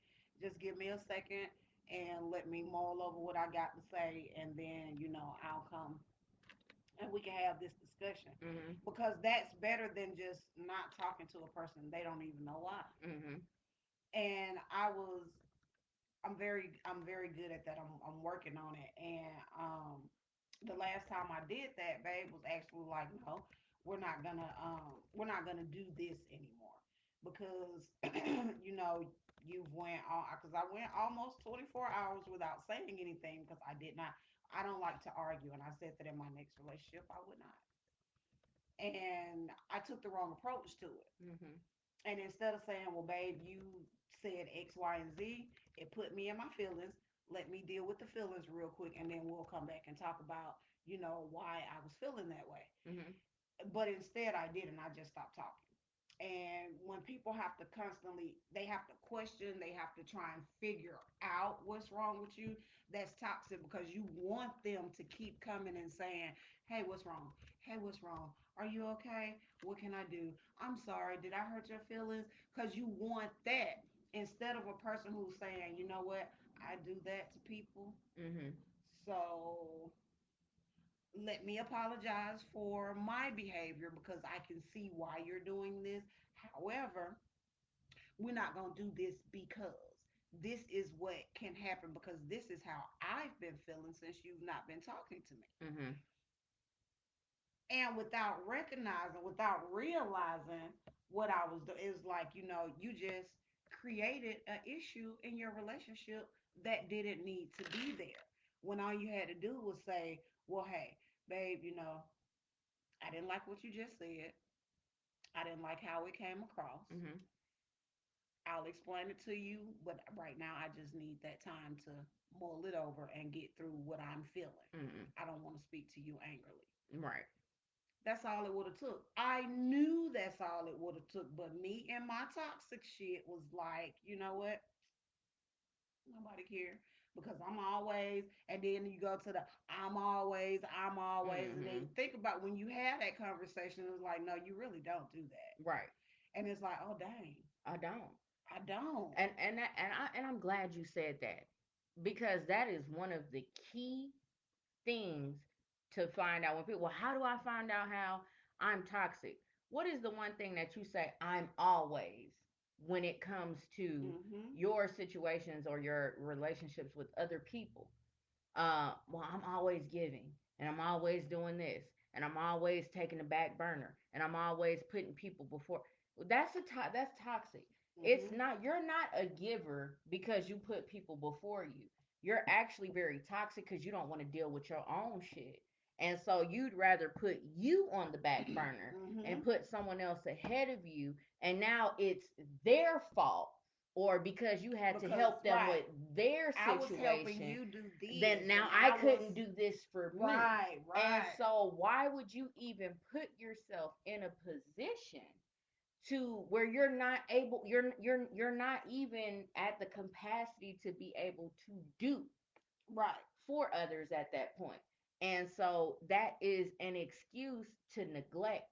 Speaker 1: Just give me a second and let me mull over what I got to say, and then, I'll come and we can have this discussion.
Speaker 2: Mhm.
Speaker 1: Because that's better than just not talking to a person. They don't even know why.
Speaker 2: Mhm.
Speaker 1: And I'm very good at that. I'm working on it. And the last time I did that, babe was actually like, no, we're not gonna do this anymore because you know you've went all because I went almost 24 hours without saying anything because I don't like to argue, and I said that in my next relationship I would not, and I took the wrong approach to it.
Speaker 2: Mhm.
Speaker 1: And instead of saying, well, babe, you said X, Y, and Z, it put me in my feelings. Let me deal with the feelings real quick, and then we'll come back and talk about, why I was feeling that way.
Speaker 2: Mhm.
Speaker 1: But instead, I didn't. I just stopped talking. And when people have to constantly, they have to question, they have to try and figure out what's wrong with you, that's toxic because you want them to keep coming and saying, hey, what's wrong? Hey, what's wrong? Are you okay? What can I do? I'm sorry. Did I hurt your feelings? Because you want that instead of a person who's saying, you know what? I do that to people.
Speaker 2: Mhm.
Speaker 1: So let me apologize for my behavior because I can see why you're doing this. However, we're not going to do this because this is what can happen because this is how I've been feeling since you've not been talking to me.
Speaker 2: Mhm.
Speaker 1: And without recognizing, without realizing what I was doing, it's like, you just created an issue in your relationship that didn't need to be there. When all you had to do was say, well, hey, babe, I didn't like what you just said. I didn't like how it came across.
Speaker 2: Mhm.
Speaker 1: I'll explain it to you, but right now I just need that time to mull it over and get through what I'm feeling.
Speaker 2: Mhm.
Speaker 1: I don't want to speak to you angrily.
Speaker 2: Right.
Speaker 1: That's all it would have took. I knew that's all it would have took, but me and my toxic shit was like, you know what? Nobody care because I'm always, and then you go to the I'm always, and then
Speaker 2: Mhm.
Speaker 1: think about when you have that conversation, it's like, no, you really don't do that.
Speaker 2: Right.
Speaker 1: And it's like, oh, dang,
Speaker 2: I don't.
Speaker 1: I don't.
Speaker 2: And I'm glad you said that because that is one of the key things to find out when people, well, how do I find out how I'm toxic? What is the one thing that you say I'm always when it comes to
Speaker 1: Mm-hmm.
Speaker 2: your situations or your relationships with other people? Well, I'm always giving and I'm always doing this and I'm always taking the back burner and I'm always putting people before. That's toxic. It's
Speaker 1: Mm-hmm.
Speaker 2: not, you're not a giver because you put people before you. You're actually very toxic because you don't want to deal with your own shit. And so you'd rather put you on the back burner
Speaker 1: Mm-hmm.
Speaker 2: and put someone else ahead of you. And now it's their fault or because you had to
Speaker 1: Because
Speaker 2: help them
Speaker 1: right,
Speaker 2: with their
Speaker 1: I was helping
Speaker 2: situation,
Speaker 1: you do
Speaker 2: then
Speaker 1: this,
Speaker 2: now
Speaker 1: and
Speaker 2: I
Speaker 1: I was
Speaker 2: couldn't do this for me.
Speaker 1: right,
Speaker 2: And
Speaker 1: right,
Speaker 2: so why would you even put yourself in a position to where you're not even at the capacity to be able to do
Speaker 1: right,
Speaker 2: for others at that point. And so that is an excuse to neglect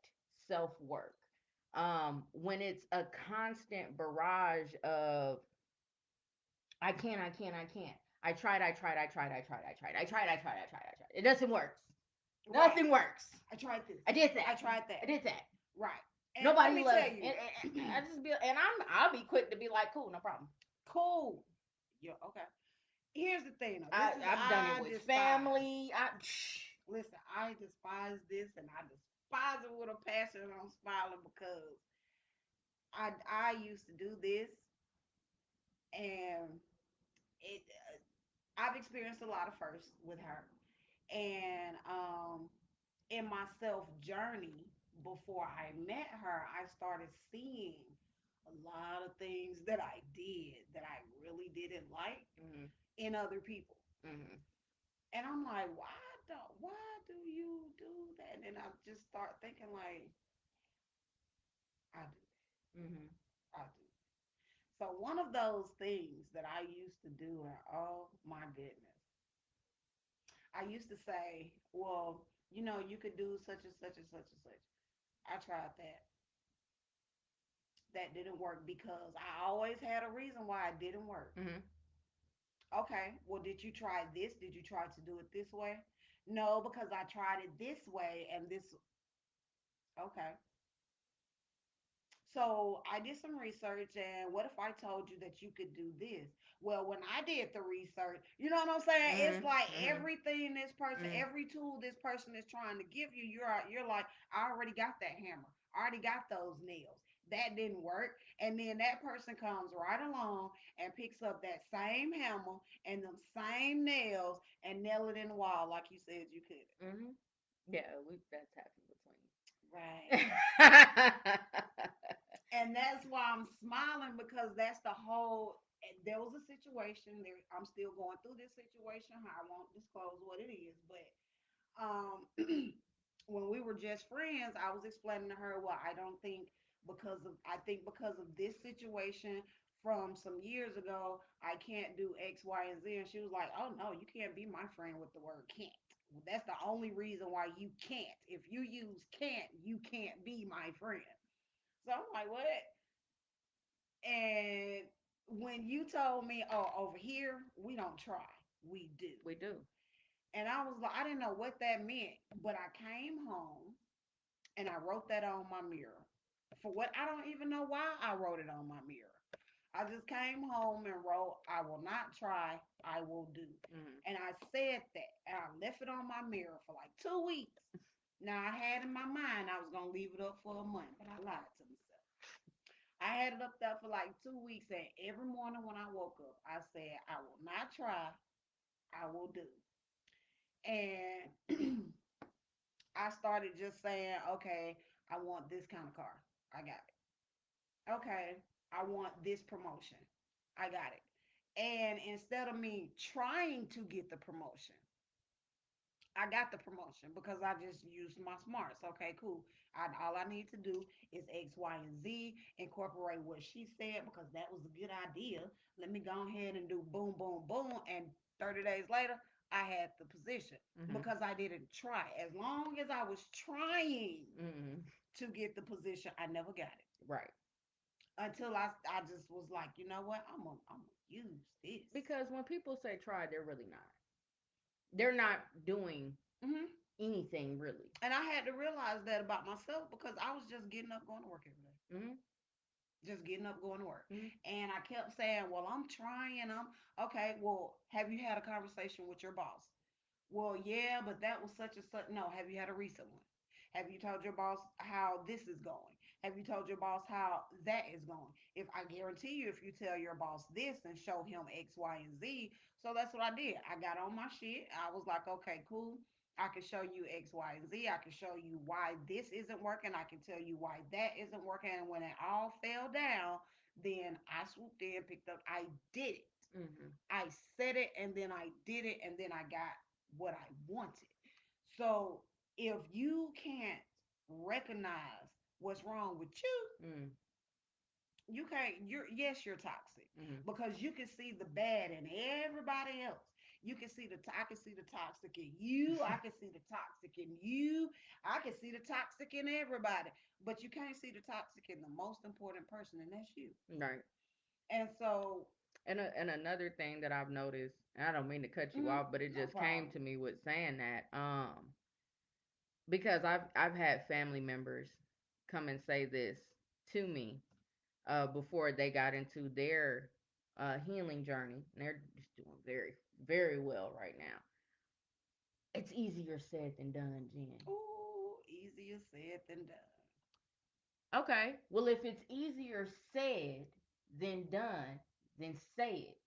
Speaker 2: self-work. When it's a constant barrage of I can't. I tried. It doesn't work.
Speaker 1: right.
Speaker 2: Nothing works.
Speaker 1: I tried this.
Speaker 2: I did that.
Speaker 1: I tried that.
Speaker 2: I did that.
Speaker 1: Right. And let
Speaker 2: Nobody
Speaker 1: me
Speaker 2: loves
Speaker 1: tell
Speaker 2: me.
Speaker 1: you,
Speaker 2: I just be and I'll be quick to be like, cool, no problem.
Speaker 1: cool. Yeah, okay. Here's the thing, though.
Speaker 2: I've done it
Speaker 1: I
Speaker 2: with
Speaker 1: despise.
Speaker 2: family.
Speaker 1: Listen, I despise this, and I despise it with a passion. And I'm smiling because I used to do this, and it. I've experienced a lot of firsts with her, and in my self journey before I met her, I started seeing a lot of things that I did that I really didn't like
Speaker 2: Mm-hmm.
Speaker 1: in other people.
Speaker 2: Mm-hmm.
Speaker 1: And I'm like, why do you do that? And I just start thinking like, I do
Speaker 2: Mm-hmm.
Speaker 1: that. I do. So one of those things that I used to do, and oh my goodness, I used to say, well, you could do such and such and such and such. I tried that. that didn't work because I always had a reason why it didn't work.
Speaker 2: Mm-hmm.
Speaker 1: Okay, well, did you try this? Did you try to do it this way? No, because I tried it this way and this. Okay. So I did some research, and what if I told you that you could do this? Well, when I did the research, you know what I'm saying? It's like
Speaker 2: Mm-hmm.
Speaker 1: everything this person,
Speaker 2: Mm-hmm.
Speaker 1: every tool this person is trying to give you, you're like, I already got that hammer. I already got those nails. That didn't work. And then that person comes right along and picks up that same hammer and them same nails and nail it in the wall like you said you could.
Speaker 2: Mm-hmm. Yeah, we that's happened
Speaker 1: Right.
Speaker 2: between.
Speaker 1: And that's why I'm smiling because that's the whole. There was a situation there. I'm still going through this situation. I won't disclose what it is, but um, when we were just friends, I was explaining to her, well, I don't think I think because of this situation from some years ago, I can't do X, Y, and Z. And she was like, oh no, you can't be my friend with the word can't. Well, that's the only reason why you can't. If you use can't, you can't be my friend. So I'm like, what? And when you told me, oh, over here, we don't try, we do.
Speaker 2: We do.
Speaker 1: And I was like, I didn't know what that meant, but I came home and I wrote that on my mirror. For what? I don't even know why I wrote it on my mirror. I just came home and wrote, I will not try, I will do.
Speaker 2: Mm-hmm.
Speaker 1: And I said that, and I left it on my mirror for like 2 weeks. Now, I had in my mind I was going to leave it up for a month, but I lied to myself. I had it up there for like 2 weeks, and every morning when I woke up, I said, I will not try, I will do. And I started just saying, okay, I want this kind of car. I got it. Okay, I want this promotion. I got it. And instead of me trying to get the promotion, I got the promotion because I just used my smarts. Okay, cool. All I need to do is X, Y, and Z, incorporate what she said because that was a good idea. Let me go ahead and do boom, boom, boom. And 30 days later, I had the position
Speaker 2: Mm-hmm.
Speaker 1: because I didn't try. As long as I was trying
Speaker 2: Mm-hmm.
Speaker 1: to get the position, I never got it
Speaker 2: Right.
Speaker 1: until I just was like, you know what? I'm gonna use this.
Speaker 2: Because when people say try, they're really not. They're not doing
Speaker 1: Hmm.
Speaker 2: anything really.
Speaker 1: And I had to realize that about myself because I was just getting up, going to work every day.
Speaker 2: Mm-hmm.
Speaker 1: Just getting up, going to work.
Speaker 2: Mm-hmm.
Speaker 1: And I kept saying, well, I'm trying. I'm okay. Well, have you had a conversation with your boss? Well, yeah, but that was such and such. No, have you had a recent one? Have you told your boss how this is going? Have you told your boss how that is going? If I guarantee you, if you tell your boss this and show him X, Y, and Z, so that's what I did. I got on my shit. I was like, okay, cool. I can show you X, Y, and Z. I can show you why this isn't working. I can tell you why that isn't working. And when it all fell down, then I swooped in, picked up. I did it.
Speaker 2: Mm-hmm.
Speaker 1: I said it, and then I did it, and then I got what I wanted. So if you can't recognize what's wrong with
Speaker 2: Mm-hmm.
Speaker 1: you can't. You're toxic
Speaker 2: Mm-hmm.
Speaker 1: because you can see the bad in everybody else. You can see I can see the toxic in you. I can see the toxic in you. I can see the toxic in everybody, but you can't see the toxic in the most important person, and that's you.
Speaker 2: Right.
Speaker 1: And so,
Speaker 2: And another thing that I've noticed, and I don't mean to cut you
Speaker 1: mhm,
Speaker 2: off, but it
Speaker 1: no
Speaker 2: just came
Speaker 1: problem.
Speaker 2: to me with saying that, because I've had family members come and say this to me, before they got into their healing journey. And they're just doing very well right now. It's easier said than done, Jen.
Speaker 1: Ooh, easier said than done.
Speaker 2: Okay, well, if it's easier said than done, then say it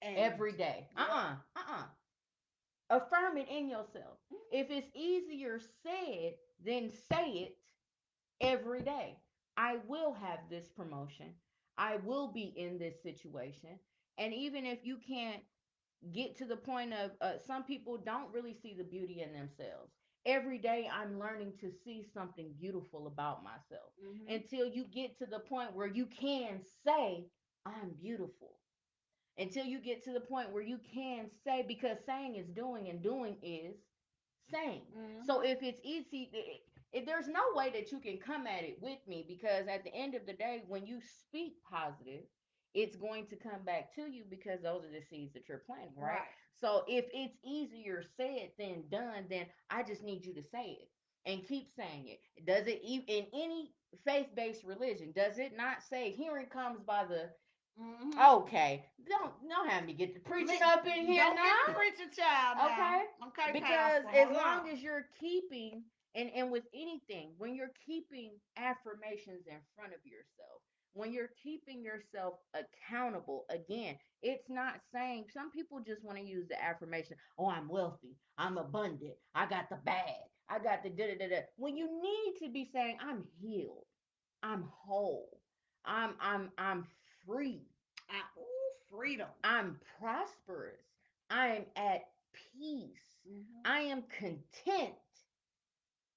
Speaker 1: And
Speaker 2: every day.
Speaker 1: yep.
Speaker 2: Affirm it in yourself. If it's easier said, then say it every day. I will have this promotion. I will be in this situation. And even if you can't get to the point of, some people don't really see the beauty in themselves. Every day I'm learning to see something beautiful about myself
Speaker 1: Mm-hmm.
Speaker 2: until you get to the point where you can say, I'm beautiful. Until you get to the point where you can say, because saying is doing and doing is saying. So
Speaker 1: Mm-hmm.
Speaker 2: if it's easy, if there's no way that you can come at it with me, because at the end of the day, when you speak positive, it's going to come back to you, because those are the seeds that you're planting, right?
Speaker 1: Right.
Speaker 2: So if it's easier said than done, then I just need you to say it and keep saying it. Does it, in any faith-based religion, does it not say hearing comes by the,
Speaker 1: Mm-hmm.
Speaker 2: okay, don't have me get the preaching up in here
Speaker 1: Don't get the
Speaker 2: now.
Speaker 1: preacher child now.
Speaker 2: Okay?
Speaker 1: Okay,
Speaker 2: Because
Speaker 1: Pastor,
Speaker 2: as
Speaker 1: hold on.
Speaker 2: long as you're keeping, and with anything, when you're keeping affirmations in front of yourself, when you're keeping yourself accountable, again, it's not saying, some people just want to use the affirmation, oh, I'm wealthy, I'm abundant, I got the bag, I got the da da da da. When you need to be saying, I'm healed, I'm whole, I'm free,
Speaker 1: Ooh, freedom.
Speaker 2: I'm prosperous. I am at peace.
Speaker 1: Mm-hmm.
Speaker 2: I am content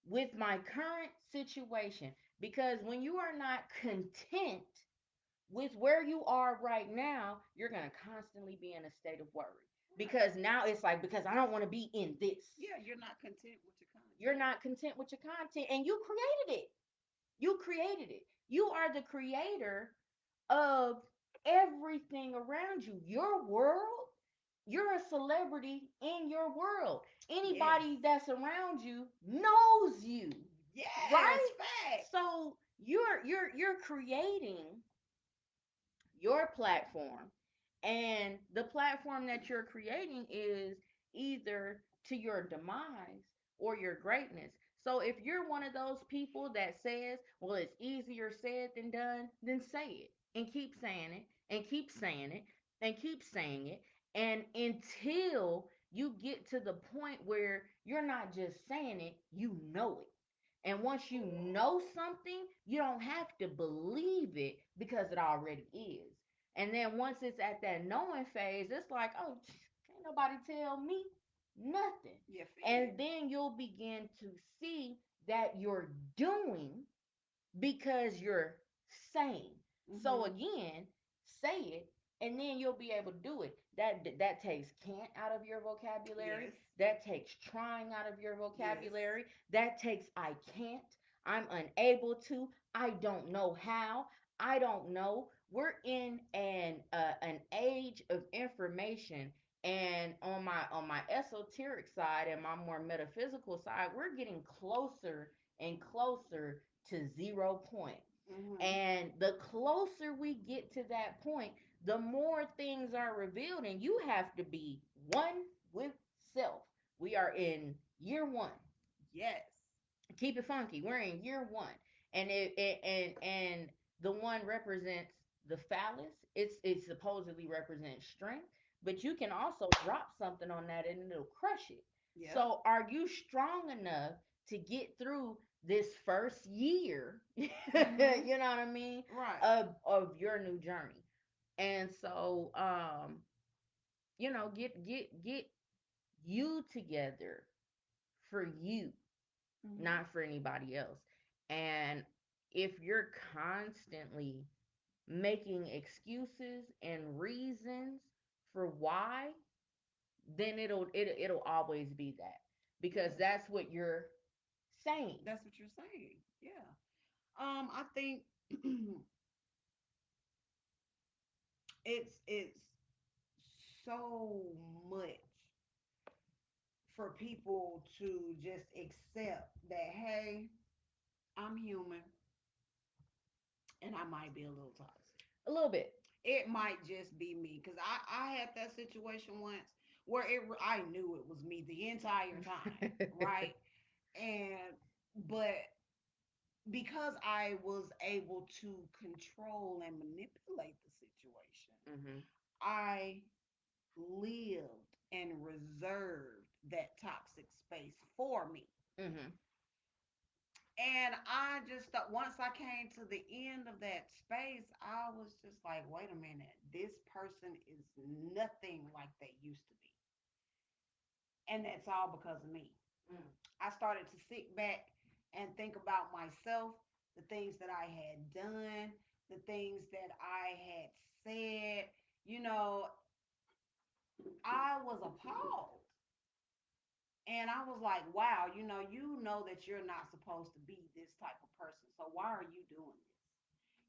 Speaker 2: with my current situation. Because when you are not content with where you are right now, you're going to constantly be in a state of worry.
Speaker 1: Right.
Speaker 2: Because now it's like, because I don't want to be in this.
Speaker 1: Yeah, you're not content with your
Speaker 2: You're
Speaker 1: content.
Speaker 2: not content with your content, and you created it. You created it. You are the creator of everything around you. Your world, you're a celebrity in your world.
Speaker 1: Yes.
Speaker 2: Anybody that's around you knows you,
Speaker 1: Yes,
Speaker 2: right?
Speaker 1: fact.
Speaker 2: So you're creating your platform, and the platform that you're creating is either to your demise or your greatness. So if you're one of those people that says, well, it's easier said than done, then say it and keep saying it and keep saying it and keep saying it, and until you get to the point where you're not just saying it, you know it. And once you know something, you don't have to believe it, because it already is. And then once it's at that knowing phase, it's like, oh, can't nobody tell me nothing.
Speaker 1: You
Speaker 2: And
Speaker 1: feel?
Speaker 2: then you'll begin to see that you're doing because you're saying. So
Speaker 1: Mm-hmm.
Speaker 2: again, say it, and then you'll be able to do it. That takes can't out of your vocabulary.
Speaker 1: Yes.
Speaker 2: That takes trying out of your
Speaker 1: Yes.
Speaker 2: vocabulary. That takes I can't. I'm unable to. I don't know how. I don't know. We're in an age of information, and on my esoteric side and my more metaphysical side, we're getting closer and closer to 0 point.
Speaker 1: Mm-hmm.
Speaker 2: And the closer we get to that point, the more things are revealed, and you have to be one with self. We are in year one.
Speaker 1: Yes.
Speaker 2: Keep it funky. We're in year one, and and the one represents the phallus. It supposedly represents strength, but you can also drop something on that and it'll crush it.
Speaker 1: Yep.
Speaker 2: So, are you strong enough to get through this first year? You
Speaker 1: Mm-hmm.
Speaker 2: know what I mean,
Speaker 1: Right.
Speaker 2: of your new journey. And so, get you together for you,
Speaker 1: Mm-hmm.
Speaker 2: not for anybody else. And if you're constantly making excuses and reasons for why, then it'll always be that, because
Speaker 1: Yes.
Speaker 2: that's what you're saying.
Speaker 1: That's what you're saying. Yeah. I think it's so much for people to just accept that, hey, I'm human and I might be a little toxic.
Speaker 2: A little bit.
Speaker 1: It might just be me because I had that situation once where I knew it was me the entire time, right? And but because I was able to control and manipulate the situation,
Speaker 2: Mhm.
Speaker 1: I lived and reserved that toxic space for me.
Speaker 2: Mhm.
Speaker 1: And I just thought once I came to the end of that space, I was just like, wait a minute, this person is nothing like they used to be. And that's all because of me.
Speaker 2: Mm.
Speaker 1: I started to sit back and think about myself, the things that I had done, the things that I had said. You know, I was appalled. And I was like, wow, you know that you're not supposed to be this type of person. So why are you doing this?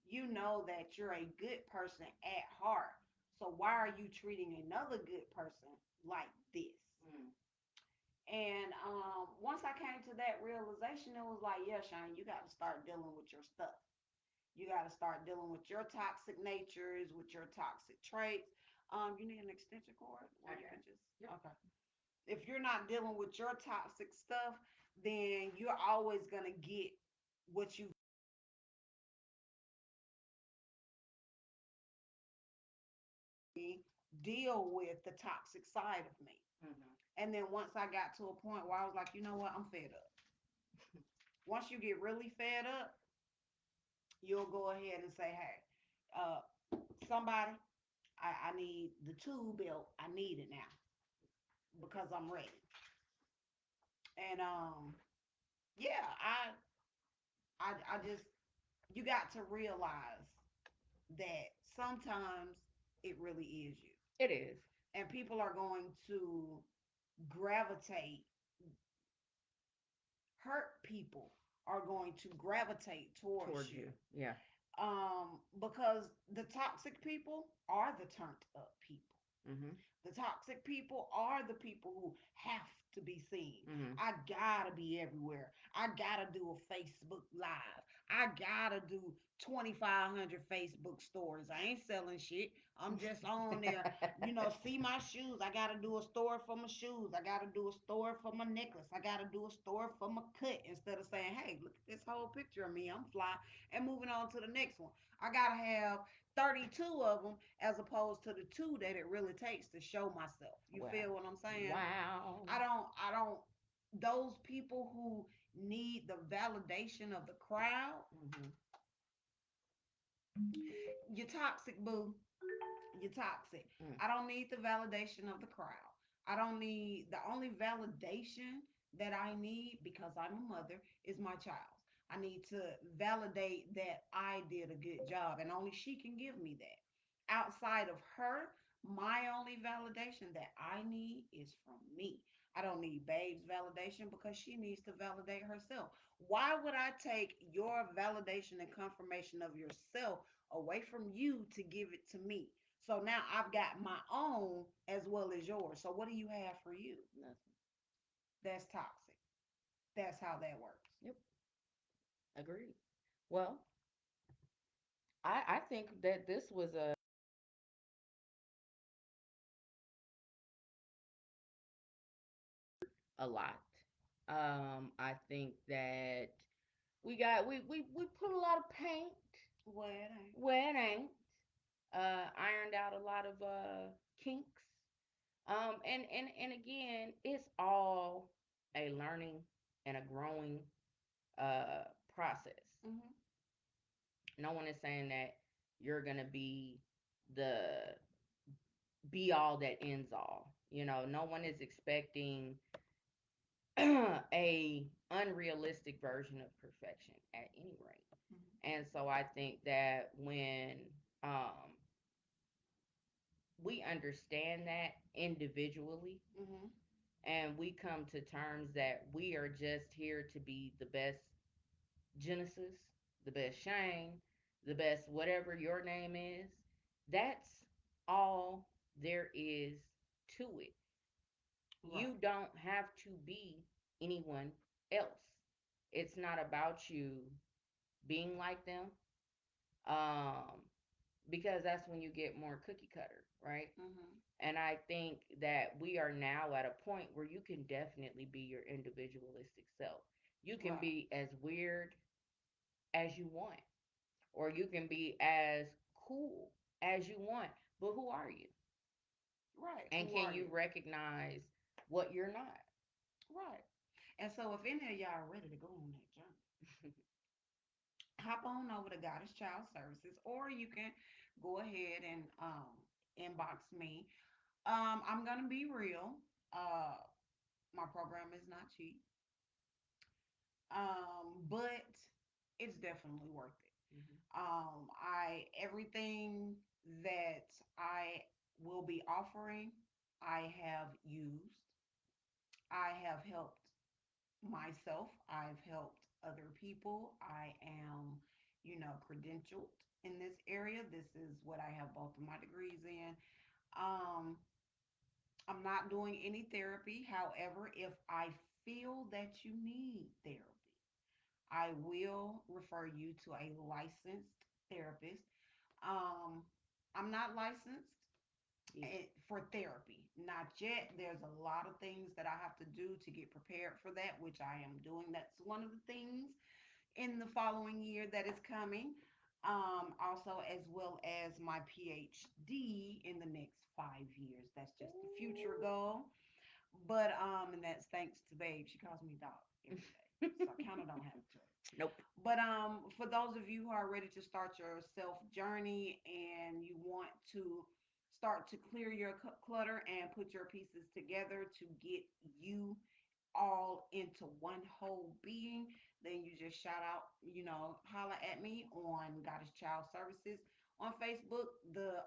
Speaker 1: You know that you're a good person at heart. So why are you treating another good person like this? Mm. And once I came to that realization, it was like, yeah, Shane, you got to start dealing with your stuff. You got to start dealing with your toxic natures, with your toxic traits. You need an extension cord where you can just, yep. Okay. If you're not dealing with your toxic stuff, then you're always gonna get what you deal with the toxic side of me. Mm-hmm. And then once I got to a point where I was like, you know what, I'm fed up. Once you get really fed up, you'll go ahead and say, hey, somebody, I need the tool belt. I need it now because I'm ready. And yeah, I just you got to realize that sometimes it really is you.
Speaker 2: It is.
Speaker 1: And people are going to gravitate, hurt people are going to gravitate towards you.
Speaker 2: Yeah.
Speaker 1: Because the toxic people are the turned up people. Mm-hmm. The toxic people are the people who have to be seen. Mm-hmm. I gotta be everywhere. I gotta do a Facebook Live. I gotta do 2,500 Facebook stories. I ain't selling shit. I'm just on there. See my shoes. I gotta do a store for my shoes. I gotta do a store for my necklace. I gotta do a store for my cut instead of saying, hey, look at this whole picture of me. I'm fly. And moving on to the next one. I gotta have 32 of them as opposed to the two that it really takes to show myself. You feel what I'm saying?
Speaker 2: Wow.
Speaker 1: I don't those people who need the validation of the crowd, mm-hmm. You're toxic, boo. You're toxic. Mm. I don't need the validation of the crowd. I don't need the only validation that I need because I'm a mother is my child's. I need to validate that I did a good job, and only she can give me that. Outside of her, my only validation that I need is from me. I don't need Babe's validation because she needs to validate herself. Why would I take your validation and confirmation of yourself away from you to give it to me? So now I've got my own as well as yours. So what do you have for you?
Speaker 2: Nothing.
Speaker 1: That's toxic. That's how that works.
Speaker 2: Yep. Agreed. Well, I think that this was a lot. I think that we put a lot of paint
Speaker 1: where it ain't.
Speaker 2: Where it ain't. Ironed out a lot of kinks. And again, it's all a learning and a growing process. Mm-hmm. No one is saying that you're gonna be the be all that ends all. No one is expecting a unrealistic version of perfection at any rate. Mm-hmm. And so I think that when um, we understand that individually, mm-hmm. and we come to terms that we are just here to be the best Genesis, the best Shane, the best whatever your name is, that's all there is to it. Right. You don't have to be anyone else. It's not about you being like them. Um, because that's when you get more cookie cutter, right? Mm-hmm. And I think that we are now at a point where you can definitely be your individualistic self. You can be as weird as you want, or you can be as cool as you want. But who are you?
Speaker 1: Right.
Speaker 2: And can you recognize what you're not?
Speaker 1: Right. And so if any of y'all are ready to go on that journey, hop on over to Goddess Child Services, or you can go ahead and inbox me. I'm gonna be real. My program is not cheap, but it's definitely worth it. Mm-hmm. I everything that I will be offering, I have used. I have helped myself, I've helped other people. I am, credentialed in this area. This is what I have both of my degrees in. Um, I'm not doing any therapy. However, if I feel that you need therapy, I will refer you to a licensed therapist. Um, I'm not licensed
Speaker 2: Yeah.
Speaker 1: for therapy, not yet. There's a lot of things that I have to do to get prepared for that, which I am doing. That's one of the things in the following year that is coming. Also, as well as my PhD in the next 5 years. That's just the future goal. But and that's thanks to Babe. She calls me dog every day, so I kind of don't have a choice.
Speaker 2: Nope.
Speaker 1: But for those of you who are ready to start your self journey and you want to start to clear your clutter and put your pieces together to get you all into one whole being, then you just shout out, holla at me on Goddess Child Services on Facebook. The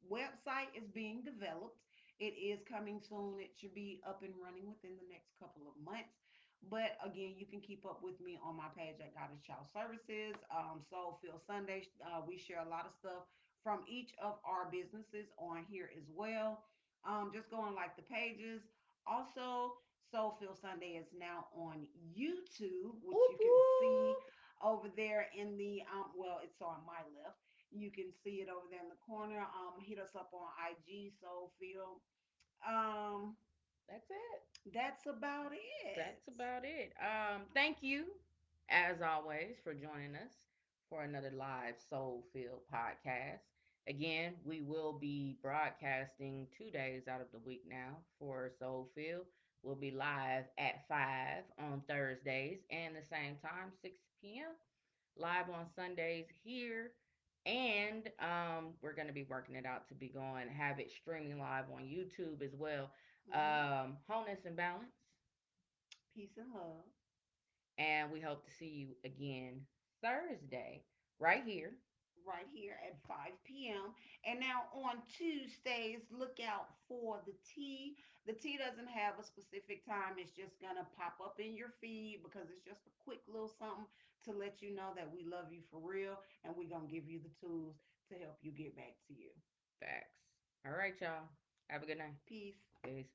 Speaker 1: website is being developed. It is coming soon. It should be up and running within the next couple of months. But again, you can keep up with me on my page at Goddess Child Services, SoulFilled Sunday. We share a lot of stuff from each of our businesses on here as well. Just go and like the pages. Also, SoulFilled Sunday is now on YouTube, which
Speaker 2: Whoop
Speaker 1: you can see
Speaker 2: whoop.
Speaker 1: over there in the well, it's on my left. You can see it over there in the corner. Hit us up on IG, SoulFilled. Um,
Speaker 2: That's it.
Speaker 1: that's about it.
Speaker 2: That's about it. Thank you, as always, for joining us for another live Soul Filled podcast. Again, we will be broadcasting 2 days out of the week now for Soul Filled. We'll be live at 5 on Thursdays and the same time, 6 p.m. Live on Sundays here. And we're going to be working it out to be going, have it streaming live on YouTube as well.
Speaker 1: Hmm.
Speaker 2: Wholeness and balance.
Speaker 1: Peace and love.
Speaker 2: And we hope to see you again Thursday, right here.
Speaker 1: Right here at 5 p.m. And now on Tuesdays, look out for the tea. The tea doesn't have a specific time. It's just going to pop up in your feed because it's just a quick little something to let you know that we love you for real and we're going to give you the tools to help you get back to you.
Speaker 2: Facts. All right, y'all. Have a good night.
Speaker 1: Peace.
Speaker 2: Peace.